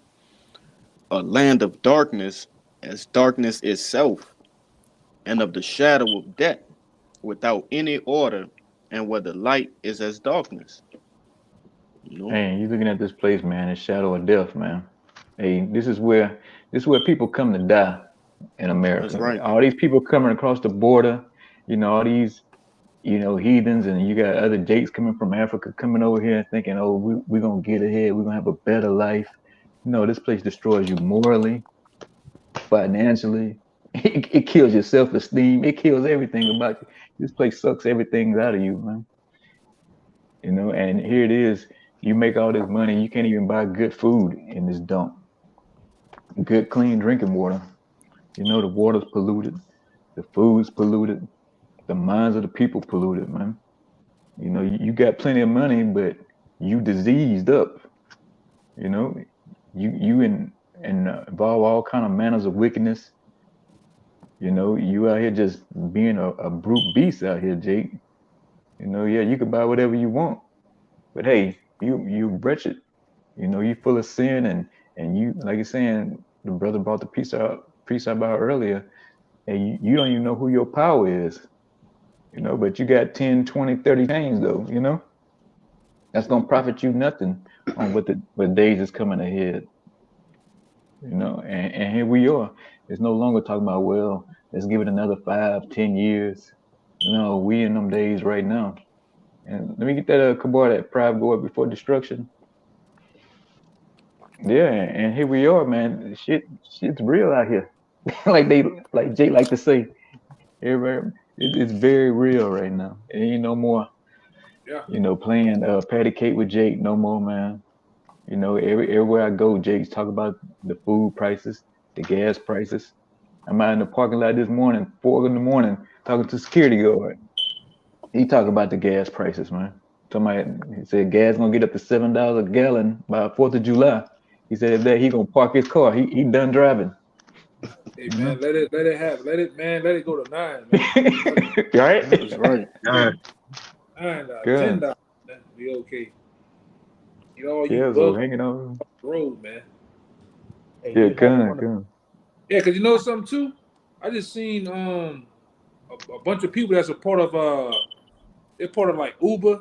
A land of darkness as darkness itself, and of the shadow of death, without any order, and where the light is as darkness. You know? Hey, you looking at this place, man, it's shadow of death, man. Hey, this is where people come to die in That's America. right. All these people coming across the border, all these heathens, and you got other jakes coming from Africa coming over here thinking, oh, we're going to get ahead. We're going to have a better life. No, this place destroys you morally. financially. It kills your self-esteem. It kills everything about you. This place sucks everything out of you, man. You know, and here it is. You make all this money, you can't even buy good food in this dump. Good, clean drinking water. You know, the water's polluted, the food's polluted, the minds of the people polluted, man. You know, you got plenty of money, but you diseased up. You know, you involve all kind of manners of wickedness. You know, you out here just being a brute beast out here, Jake. You know, yeah, you can buy whatever you want, but hey, you wretched. You know, you full of sin, and you like you're saying, the brother brought the piece about earlier, and you don't even know who your power is. You know, but you got 10, 20, 30 chains though. You know, that's gonna profit you nothing on what days is coming ahead. You know, and here we are. It's no longer talking about, well, let's give it another 5, 10 years. No, we in them days right now. And let me get that Kabar, that pride go up before destruction. Yeah, and here we are, man. Shit's real out here. like Jake like to say, it's very real right now. It ain't no more, Yeah. you know, playing patty cake with Jake no more, man. You know, everywhere I go, Jake's talking about the food prices, the gas prices. I'm out in the parking lot this morning, 4 in the morning, talking to security guard. He talking about the gas prices, man. He said gas gonna get up to $7 a gallon by 4th of July. He said if that he gonna park his car. He done driving. Hey You man, know? let it happen. Let it go to 9, man. Right? That's right. $9, Good. $10. Man, be okay. You know, all you Yeah, so bug hanging on. road, man. Hey, Yeah, you haven't good, run. good. Yeah, cause you know something too. I just seen a bunch of people that's a part of they're part of like Uber.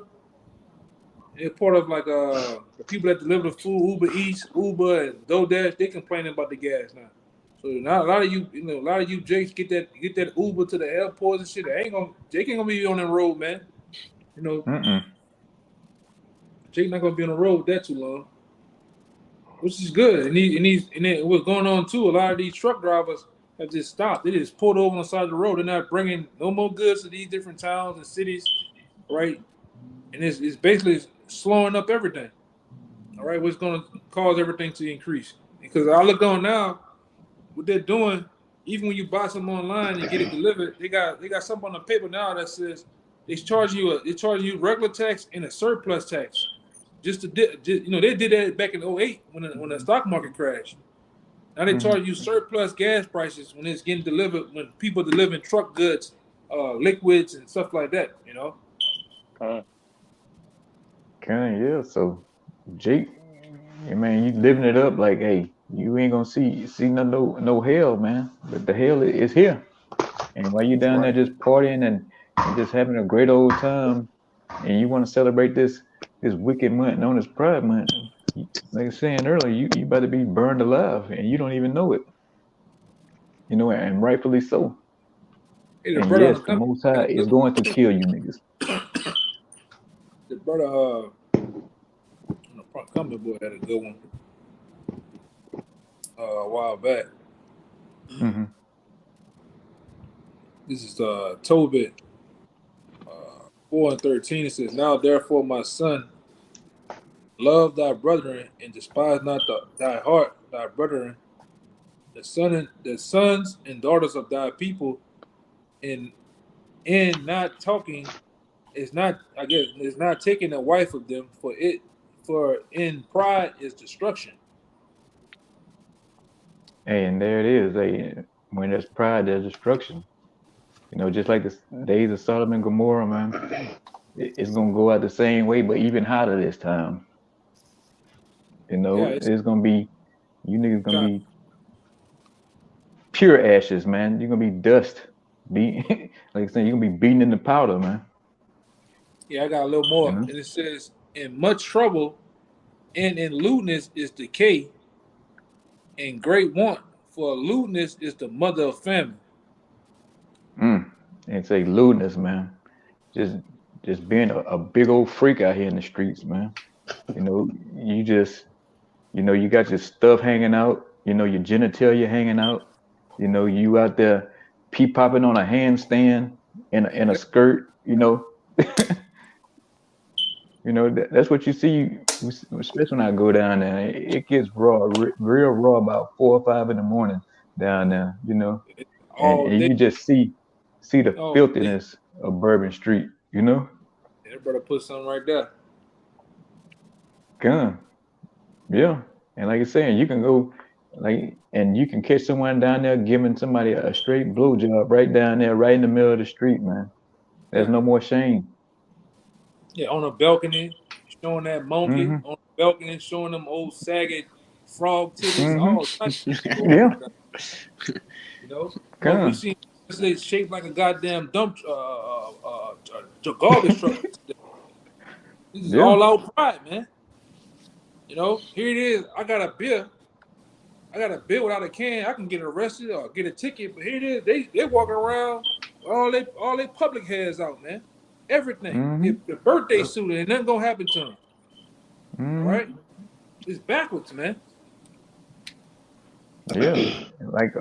They're part of like the people that deliver the food, Uber Eats, Uber and DoorDash. They complaining about the gas now. So now a lot of a lot of you Jakes get that Uber to the airports and shit. Jake ain't gonna be on the road, man. You know, Mm-mm. Jake not gonna be on the road that too long, which is good. And then what's going on too? A lot of these truck drivers have just stopped. They just pulled over on the side of the road. They're not bringing no more goods to these different towns and cities, right? And it's basically slowing up everything. All right, what's going to cause everything to increase? Because I look on now, what they're doing, even when you buy something online and get it delivered, they got something on the paper now that says they charge you regular tax and a surplus tax. They did that back in '08 when the stock market crashed. Now they Mm-hmm. charge you surplus gas prices when it's getting delivered, when people delivering truck goods, liquids and stuff like that. You know. Kind yeah. So Jake, yeah, man, you living it up like, hey, you ain't gonna see no hell, man. But the hell is here. And while you That's down there right. just partying and just having a great old time, and you want to celebrate this wicked month known as Pride Month, like I was saying earlier, you about to be burned alive, and you don't even know it. You know, and rightfully so. Hey, the And brother on yes, the the company Most had High a is good going to kill you niggas. The brother on the front company boy had a good one a while back. Hmm. This is Tobit 4:13. It says, "Now therefore, my son, love thy brethren and despise not thy heart thy brethren, the sons and daughters of thy people, and in not talking is not I guess is not taking a wife of them, for in pride is destruction." Hey, and there it is. Hey, when there's pride, there's destruction. You know, just like the days of Sodom and Gomorrah, man. It's gonna go out the same way, but even hotter this time. You Yeah, know, it's it's gonna be you niggas gonna kind. be pure ashes, man. You're gonna be dust. Be like I said, you're gonna be beaten in the powder, man. Yeah, I got a little You more, know? and it says, "In much trouble and in lewdness is decay, and great want, for lewdness is the mother of famine." Mm. And say lewdness, man. Just just being a big old freak out here in the streets, man. You know, you just you know, you got your stuff hanging out, you know, your genitalia hanging out, You know, you out there pee popping on a handstand in a skirt. You know, that's what you see. Especially when I go down there, it gets raw, real raw about 4 or 5 in the morning down there. You know, All and day. you just see the Oh, day. filthiness of Bourbon Street. You know, That brother put something right there. gun. Yeah, and like I saying, you can go and you can catch someone down there giving somebody a straight blowjob right down there, right in the middle of the street, man. There's Yeah. no more shame. Yeah, on a balcony, showing that monkey Mm-hmm. on the balcony, showing them old sagging frog titties, Mm-hmm. all types of shit going Yeah, on. You know, well, we gun. seen yesterday shaped like a goddamn dump, garbage truck. This is Yeah. all out pride, man. You know, here it is. I got a beer. I got a beer without a can. I can get arrested or get a ticket. But here it is. They walking around with all they public heads out, man. Everything. Mm-hmm. If the birthday suit, ain't nothing gonna happen to them. All Mm-hmm. right, it's backwards, man. Yeah. Like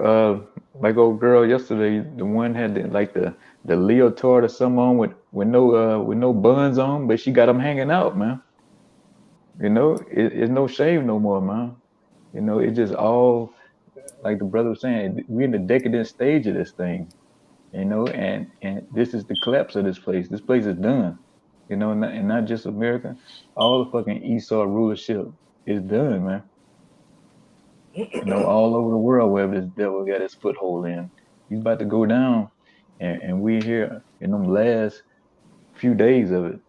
like old girl yesterday, the one had the leotard or something on with no buns on, but she got them hanging out, man. You know, it's no shame no more, man. You know, it's just all like the brother was saying, we're in the decadent stage of this thing, you know, and this is the collapse of this place. This place is done, you know, and not just America, all the fucking Esau rulership is done, man. You know, all over the world, wherever this devil got his foothold in, he's about to go down, and we're here in them last few days of it,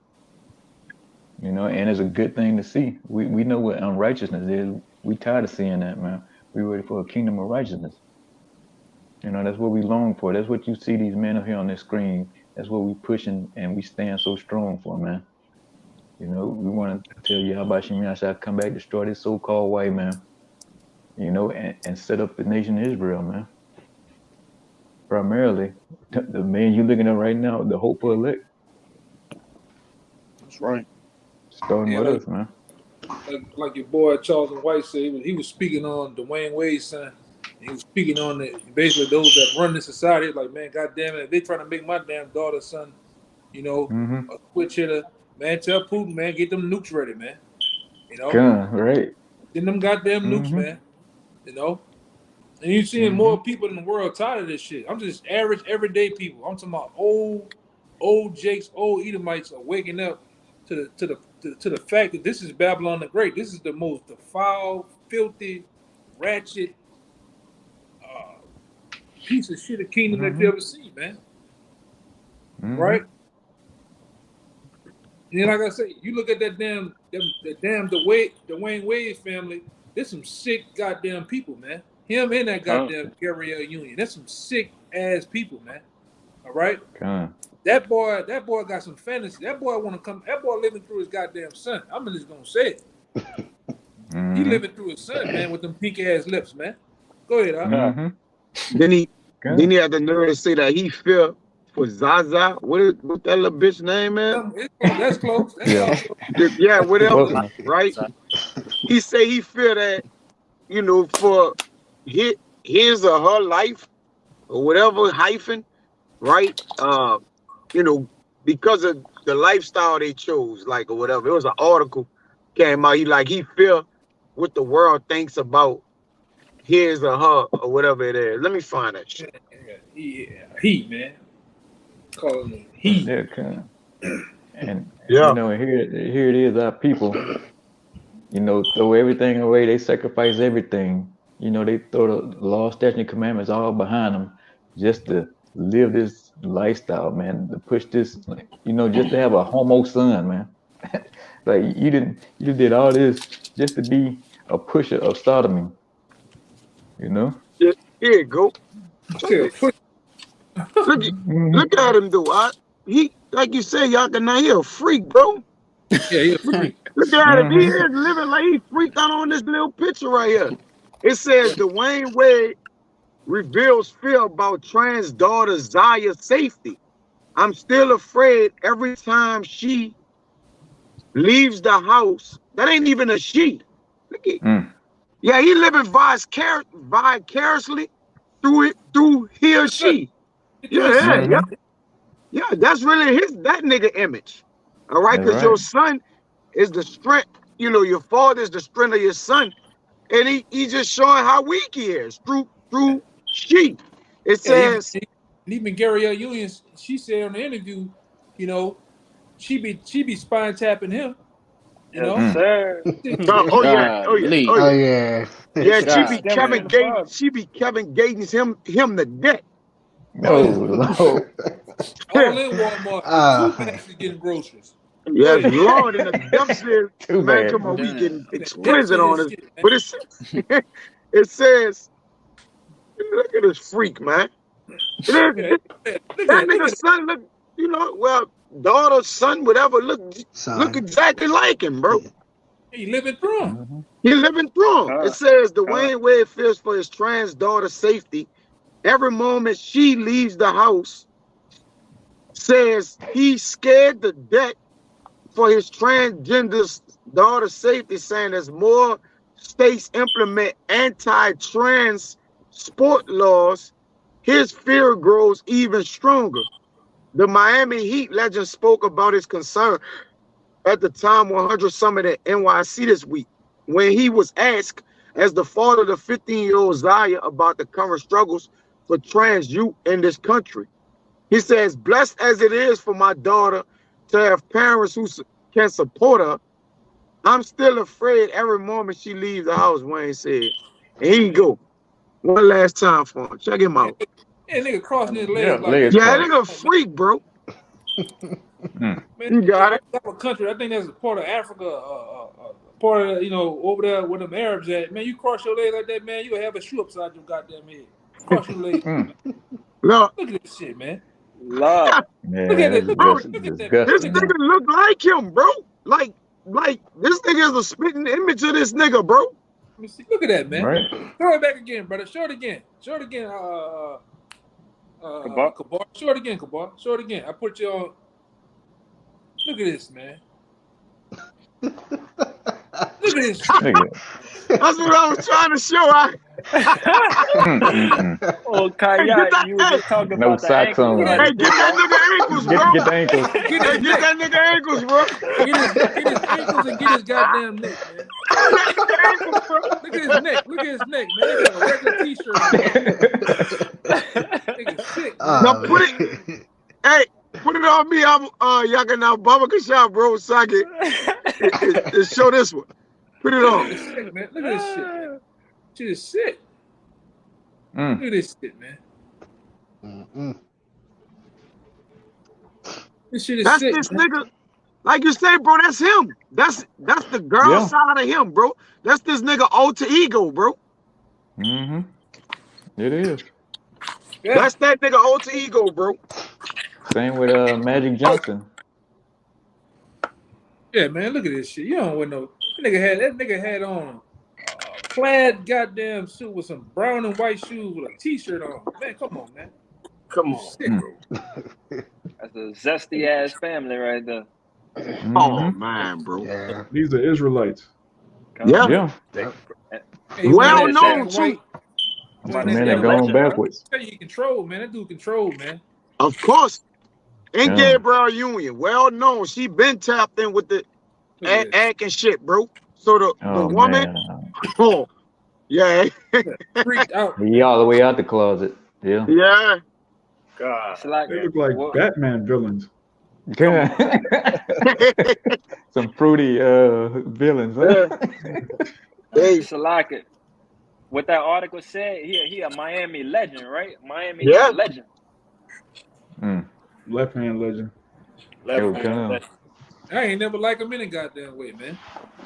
you know, and it's a good thing to see. We know what unrighteousness is. We tired of seeing that, man. We ready for a kingdom of righteousness. You know, that's what we long for. That's what you see these men up here on this screen. That's what we pushing and we stand so strong for, man. You know, we want to tell you how about Shemi shall come back, destroy this so-called white man, you know, and set up the nation of Israel, man. Primarily, the man you looking at right now, the hope of elect, That's right. starting Yeah, with us, man. like your boy Charles and White said, he was speaking on Dwayne Wade's son. He was speaking on basically those that run the society. Like, man, goddamn it, if they trying to make my damn daughter's son, Mm-hmm. a switch hitter, man, tell Putin, man, get them nukes ready, man. You know, Gun, right? get them goddamn nukes, Mm-hmm. man. You know, and you seeing Mm-hmm. more people in the world tired of this shit. I'm just average, everyday people. I'm talking about old Jakes, old Edomites are waking up to the fact that this is Babylon the Great. This is the most defiled, filthy, ratchet piece of shit of kingdom that you Mm-hmm. ever see, man. Mm-hmm. Right? And then, like I say, you look at that Dwayne Wade family. There's some sick goddamn people, man. Him and that Con. goddamn Gabrielle Union. That's some sick ass people, man. All right. Gun. That boy got some fantasy. That boy want to come. That boy living through his goddamn son. I'm just gonna say it. He Mm-hmm. living through his son, man, with them pink ass lips, man. Go ahead, Al. Con. Mm-hmm. Then he then Gun. he had the nerve to say that he fear for Zaza. What that little bitch name is? That's close. That's Yeah. all close. Yeah, whatever. Welcome. Right? He say he fear that, for his or her life or whatever hyphen, right? Because of the lifestyle they chose, like, or whatever. It was an article came out. He feel what the world thinks about his or her or whatever it is. Let me find that shit. Yeah, he, man. Calling him he. Yeah, gun. And Yeah. here it is, our people. You know, throw everything away. They sacrifice everything. You know, they throw the law, statute, and commandments all behind them just to live this lifestyle, man. To push this, just to have a homo son, man. Like you did all this just to be a pusher of sodomy. You know. Here you go. Check Tell it. put Look at Mm-hmm. look at him though. He, like you say, y'all can now he a freak, bro. yeah, he a freak. Look at him. He Mm-hmm. is living like he freaked out on this little picture right here. It says Dwayne Wade reveals fear about trans daughter Zaya's safety. I'm still afraid every time she leaves the house. That ain't even a she. Look at, Mm. yeah, he living vicariously through he or she. Yeah, Mhm. that's really that nigga image. All right, That's because your right. son is the strength. You know, your father is the strength of your son, and he just showing how weak he is through she. It Yeah, says, even Gary L. Union, she said on the interview, you know, she be spine tapping him, you Yes, know. Mm. sir. oh yeah, Golly. oh Oh yeah, yeah. yeah. She Straight be stemming Kevin from God. the Gates. father. She be Kevin Gates him to death. Oh Oh yeah, Lord. all in Walmart with two uh, bags of getting groceries. Go Yes, ahead. Lord, in the depths there, Too man. bad. Come on, we getting In the depths explicit of on his this, shit, man. but it says, look at this freak, man. Look at That it. Look nigga at it. son look, well, daughter, son, whatever, look son. exactly like him, bro. He living through him. Mhm. He living through him. It God, says God. Dwayne Wade fears for his trans daughter's safety. Every moment she leaves the house, says he's scared to death for his transgender daughter's safety, saying as more states implement anti-trans sport laws, his fear grows even stronger. The Miami Heat legend spoke about his concern at the Time 100 Summit at NYC this week when he was asked, as the father of the 15-year-old Zaya, about the current struggles for trans youth in this country. He says, blessed as it is for my daughter to have parents who can support her, I'm still afraid every moment she leaves the house, Wayne said. And here you go. One last time for him. Check him out. Yeah, nigga crossing his Yeah, legs like legs that. Yeah, that crossed. nigga Come on, man. freak, bro. Mm. Man, You got every it. type of country, I think that's a part of Africa, part of, over there where them Arabs at. Man, you cross your leg like that, man, you'll have a shoe upside your goddamn head. Cross your legs. Mm. Look, Look at this shit, man. Lord. Look at Yeah, it. bro, that's Look at that. this Look disgusting, at that. nigga man. look like him, bro. Like this nigga is a spitting image of this nigga, bro. Let me see. Look at that, man. Right? Throw it back again, brother. Show it again. Show it again. Kabak. Kabar. Show it again, Kabar. Show it again. I put you on. Look at this, man. Look at this shit. Look at That's what I was trying to show. Oh, Hey, Kaya, you were just talking No about the socks ankles, on. right? hey, get that nigga ankles, bro. Get the ankles. Get Hey, his get neck. that nigga ankles, bro. Get his ankles and get his goddamn neck, man. Get that nigga ankles, bro. Look at his neck. Look at his neck, man. He got a regular t-shirt on. Nigga sick, man. Now put it, Man. hey, put it on me. I'm Yaga now Baba Kasha, bro. Socket. It show this one. Put it on. Nigga sick, man. Look at this shit, man. Shit is sick. Mm. Look at this shit, man. Mm-mm. This shit is That's sick, this man. nigga. Like you say, bro, that's him. That's the girl Yeah. side of him, bro. That's this nigga alter ego, bro. Mm-hmm. It is. Yeah. That's that nigga alter ego, bro. Same with Magic Johnson. Yeah, man. Look at this shit. You don't want no. That nigga had on a plaid goddamn suit with some brown and white shoes with a t-shirt on. Man, come on, man. Come You on. sick, Mm. bro. That's a zesty ass family right there. Mm-hmm. Oh man, bro. Yeah. These are Israelites. Come Yeah. on. Yeah. Yep. Hey, Well wearing that known, black and too. white. I'm Wearing about to Man, that say they're a black. going legend, huh? backwards. Tell you he control, man. That dude control, man. Of course. And Yeah. Gabriel Union, well known. She been tapped in with the Look at this. act and shit, bro. So the Oh woman, man. oh yeah, Freaked out. He all the way out the closet. Yeah. yeah. God. It's like They look like what? Batman villains. Come on. Some fruity villains. Yeah. Huh? Hey, Salaka. What that article said, he a Miami legend, right? Miami yeah. Heat legend. Mm. Left hand legend. Yo, Left come on. hand. I ain't never like him any goddamn way, man.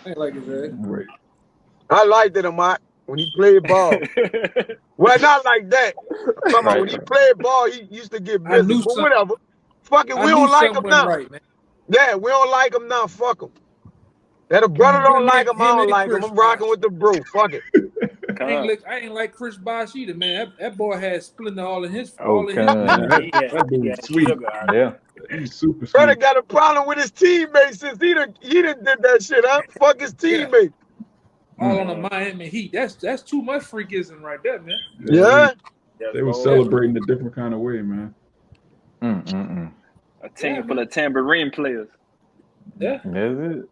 I ain't like his ass. Right. I liked it, Amat, when he played ball. Well, not like that. I'm talking about when he played ball, he used to get I busy. knew But some- whatever. Fuck it, I we knew don't like something him wasn't now. right, man. Yeah, we don't like him now. Fuck him. That a brother don't Him like and- him, I him don't and like him. Chris I'm rocking Bosh. with the bro. Fuck it. Come I on. ain't like Chris Bosh either, man. That boy had splinter all in his Oh, all in his come Yeah, on. that dude Yeah, is sweet. sugar. Yeah. He's super Brother sweet. got a problem with his teammates since he done did that shit, huh? Fuck his teammates. all on the Miami Heat. That's too much freakism right there, man. Yeah. Yes, They were Lord. celebrating a different kind of way, man. A team Yeah, full man. of tambourine players. Yeah. That's it.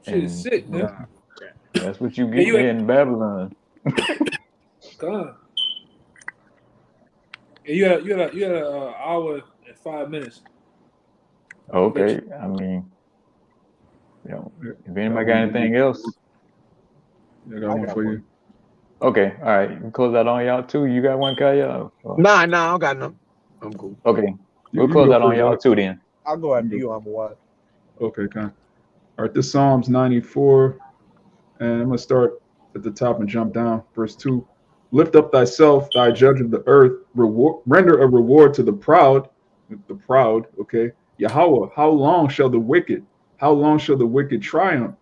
Shit is And sick, man. that's what you Hey, get you there in Babylon. come on. Yeah, you had a hour and 5 minutes. Okay. I mean, if anybody got anything else, I got I one got for one. you. okay. All right. You can close that on y'all too. You got one, Kaya? Nah, I don't got nothing. I'm cool. Okay. You We'll can close go that on first, y'all Doc. too then. I'll go after You you, Amawad. Okay, Con. All right, this Psalms 94, and I'm gonna start at the top and jump down. Verse 2. Lift up thyself, thy judge of the earth, render a reward to the proud. Okay. Yahweh, how long shall the wicked triumph?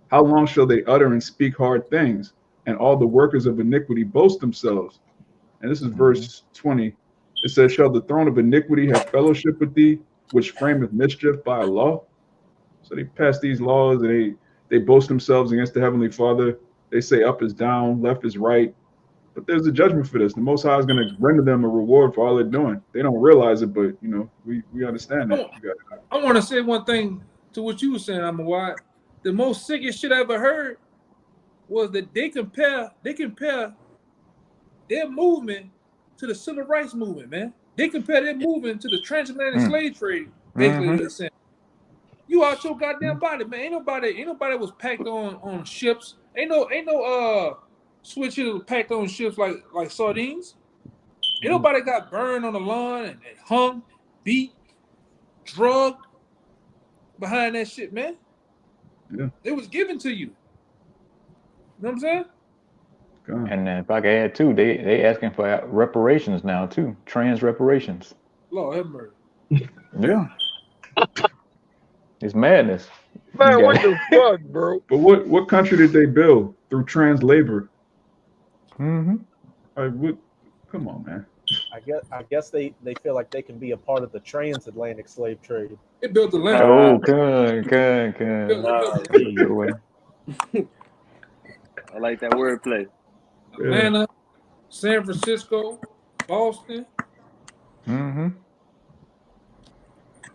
How long shall they utter and speak hard things? And all the workers of iniquity boast themselves. And this is verse 20. It says, shall the throne of iniquity have fellowship with thee, which frameth mischief by a law? So they pass these laws, and they boast themselves against the Heavenly Father. They say up is down, left is right. But there's a judgment for this. The Most High is going to render them a reward for all they're doing. They don't realize it, but we understand that. I want to say one thing to what you were saying, Amawad. The most sickest shit I ever heard was that they compare their movement to the civil rights movement, man. They compare their movement to the transatlantic slave trade. Basically, they're saying, you out your goddamn body, man. Ain't nobody was packed on ships. Ain't no switches was packed on ships like sardines. Ain't nobody got burned on the lawn and hung, beat, drugged behind that shit, man. Yeah. It was given to you. You know what I'm saying? And if I could add too, they asking for reparations now too, trans reparations. Lord have mercy. Yeah, it's madness. Man, what the fuck, bro? But what country did they build through trans labor? Come on, man. I guess they feel like they can be a part of the transatlantic slave trade. They built the land. Oh, good. I like that wordplay. Atlanta, San Francisco, Boston.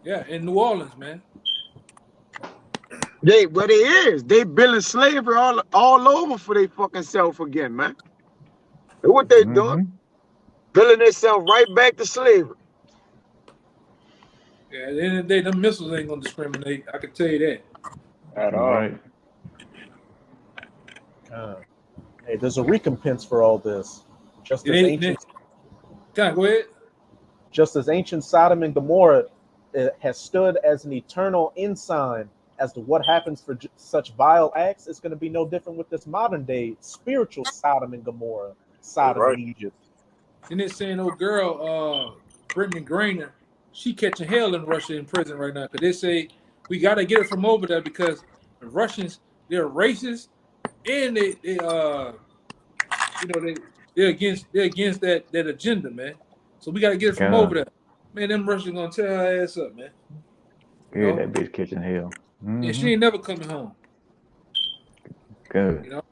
Yeah, and New Orleans, man. What it is, they building slavery all over for their fucking self again, man. That's what they doing. Building themselves right back to slavery. Yeah, at the end of the day, them missiles ain't gonna discriminate. I can tell you that. At all. Right. Hey, there's a recompense for all this. Just as ancient Sodom and Gomorrah has stood as an eternal ensign as to what happens for such vile acts, it's going to be no different with this modern day spiritual Sodom and Gomorrah, Sodom and Egypt. And they're saying, oh girl, Brittany Griner, she catching hell in Russia in prison right now because they say we got to get her from over there because the Russians, they're racist and they're against that agenda, man. So we got to get her from over there. Man, them Russians gonna tear her ass up, man. Yeah, that bitch catching hell. And she ain't never coming home. Good. You know.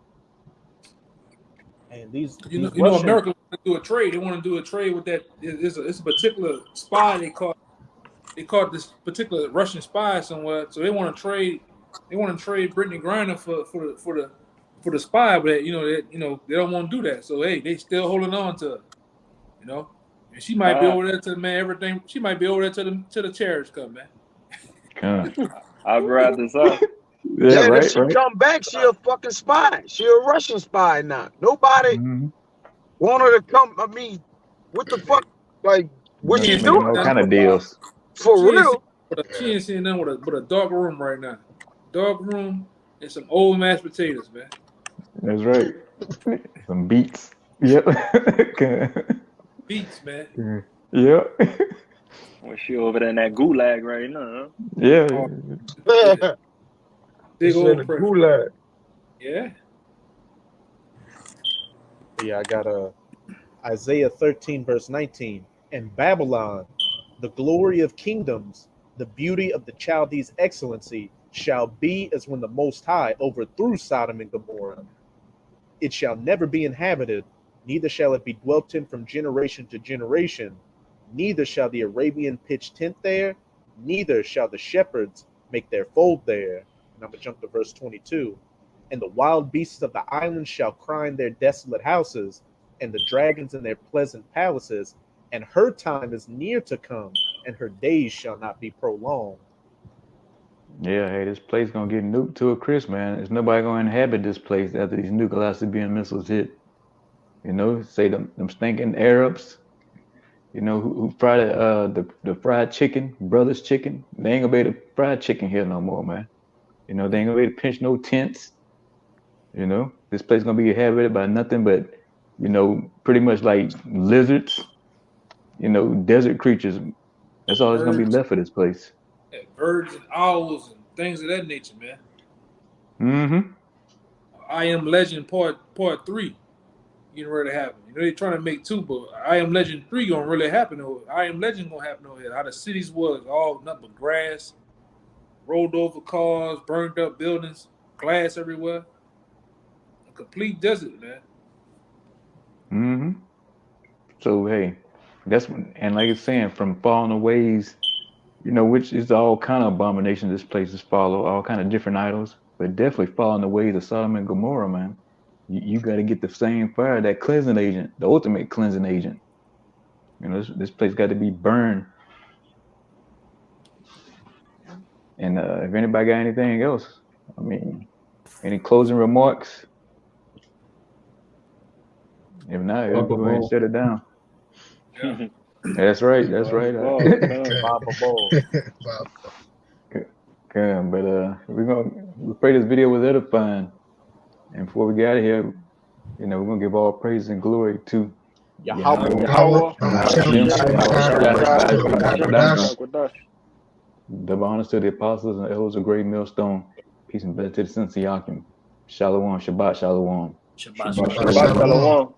And these America want to do a trade. They want to do a trade with that. It's a particular spy they caught this particular Russian spy somewhere. So they want to trade. They want to trade Brittany Griner for the spy, but they don't want to do that. So hey, they still holding on to her. You know, and she might be over there to everything. She might be over there to the terrorists come, man. I'd rather so. Yeah, right, if she come back, she a fucking spy. She a Russian spy now. Nobody want her to come. I mean, what the fuck? Like, what she doing? All kind of deals. For real. She ain't seeing nothing with a dark room right now. Dark room and some old mashed potatoes, man. That's right. Some beets. Yep. Beets, man. Yep. Well, she over there in that gulag right now. Huh? Yeah. Big old gulag. Yeah. Yeah, I got Isaiah 13, verse 19. And Babylon, the glory of kingdoms, the beauty of the Chaldees' excellency, shall be as when the Most High overthrew Sodom and Gomorrah. It shall never be inhabited, neither shall it be dwelt in from generation to generation. Neither shall the Arabian pitch tent there, neither shall the shepherds make their fold there. And I'm going to jump to verse 22. And the wild beasts of the islands shall cry in their desolate houses, and the dragons in their pleasant palaces. And her time is near to come, and her days shall not be prolonged. Yeah, hey, this place gonna get nuked to a crisp, man. There's nobody gonna inhabit this place after these nuclear Syrian missiles hit. You know, say them stinking Arabs, you know, who fry the fried chicken, brothers chicken. They ain't gonna be able to fry chicken here no more, man. You know, they ain't gonna be able to pinch no tents. You know, this place gonna be inhabited by nothing but, you know, pretty much like lizards, you know, desert creatures. That's all that's gonna be Birds, left of this place. birds and owls and things of that nature, man. Mm-hmm. I Am Legend Part 3 getting ready to happen. You know, they're trying to make 2, but I Am Legend 3 gonna really happen over. I Am Legend gonna happen over here. How the cities was all nothing but grass, rolled over cars, burned up buildings, glass everywhere. A complete desert, man. Mm-hmm. So hey, that's when, and like it's saying, from falling aways, you know, which is all kind of abominations this place is follow, all kind of different idols, but definitely following the ways of Sodom and Gomorrah, man. You got to get the same fire, that cleansing agent, the ultimate cleansing agent. You know, this place got to be burned. And if anybody got anything else, I mean, any closing remarks? If not, we'll go ahead and shut it down. Yeah. That's right. That's right. Baba Bo. Okay, but we pray this video was edifying. And before we get out of here, you know, we're gonna give all praise and glory to Yahweh. Double honors to the apostles and elders of Great Millstone. Peace and blessings to the sons of Yakim. Shalom, Shabbat, Shalom. Shabbat Shabbat Shalom.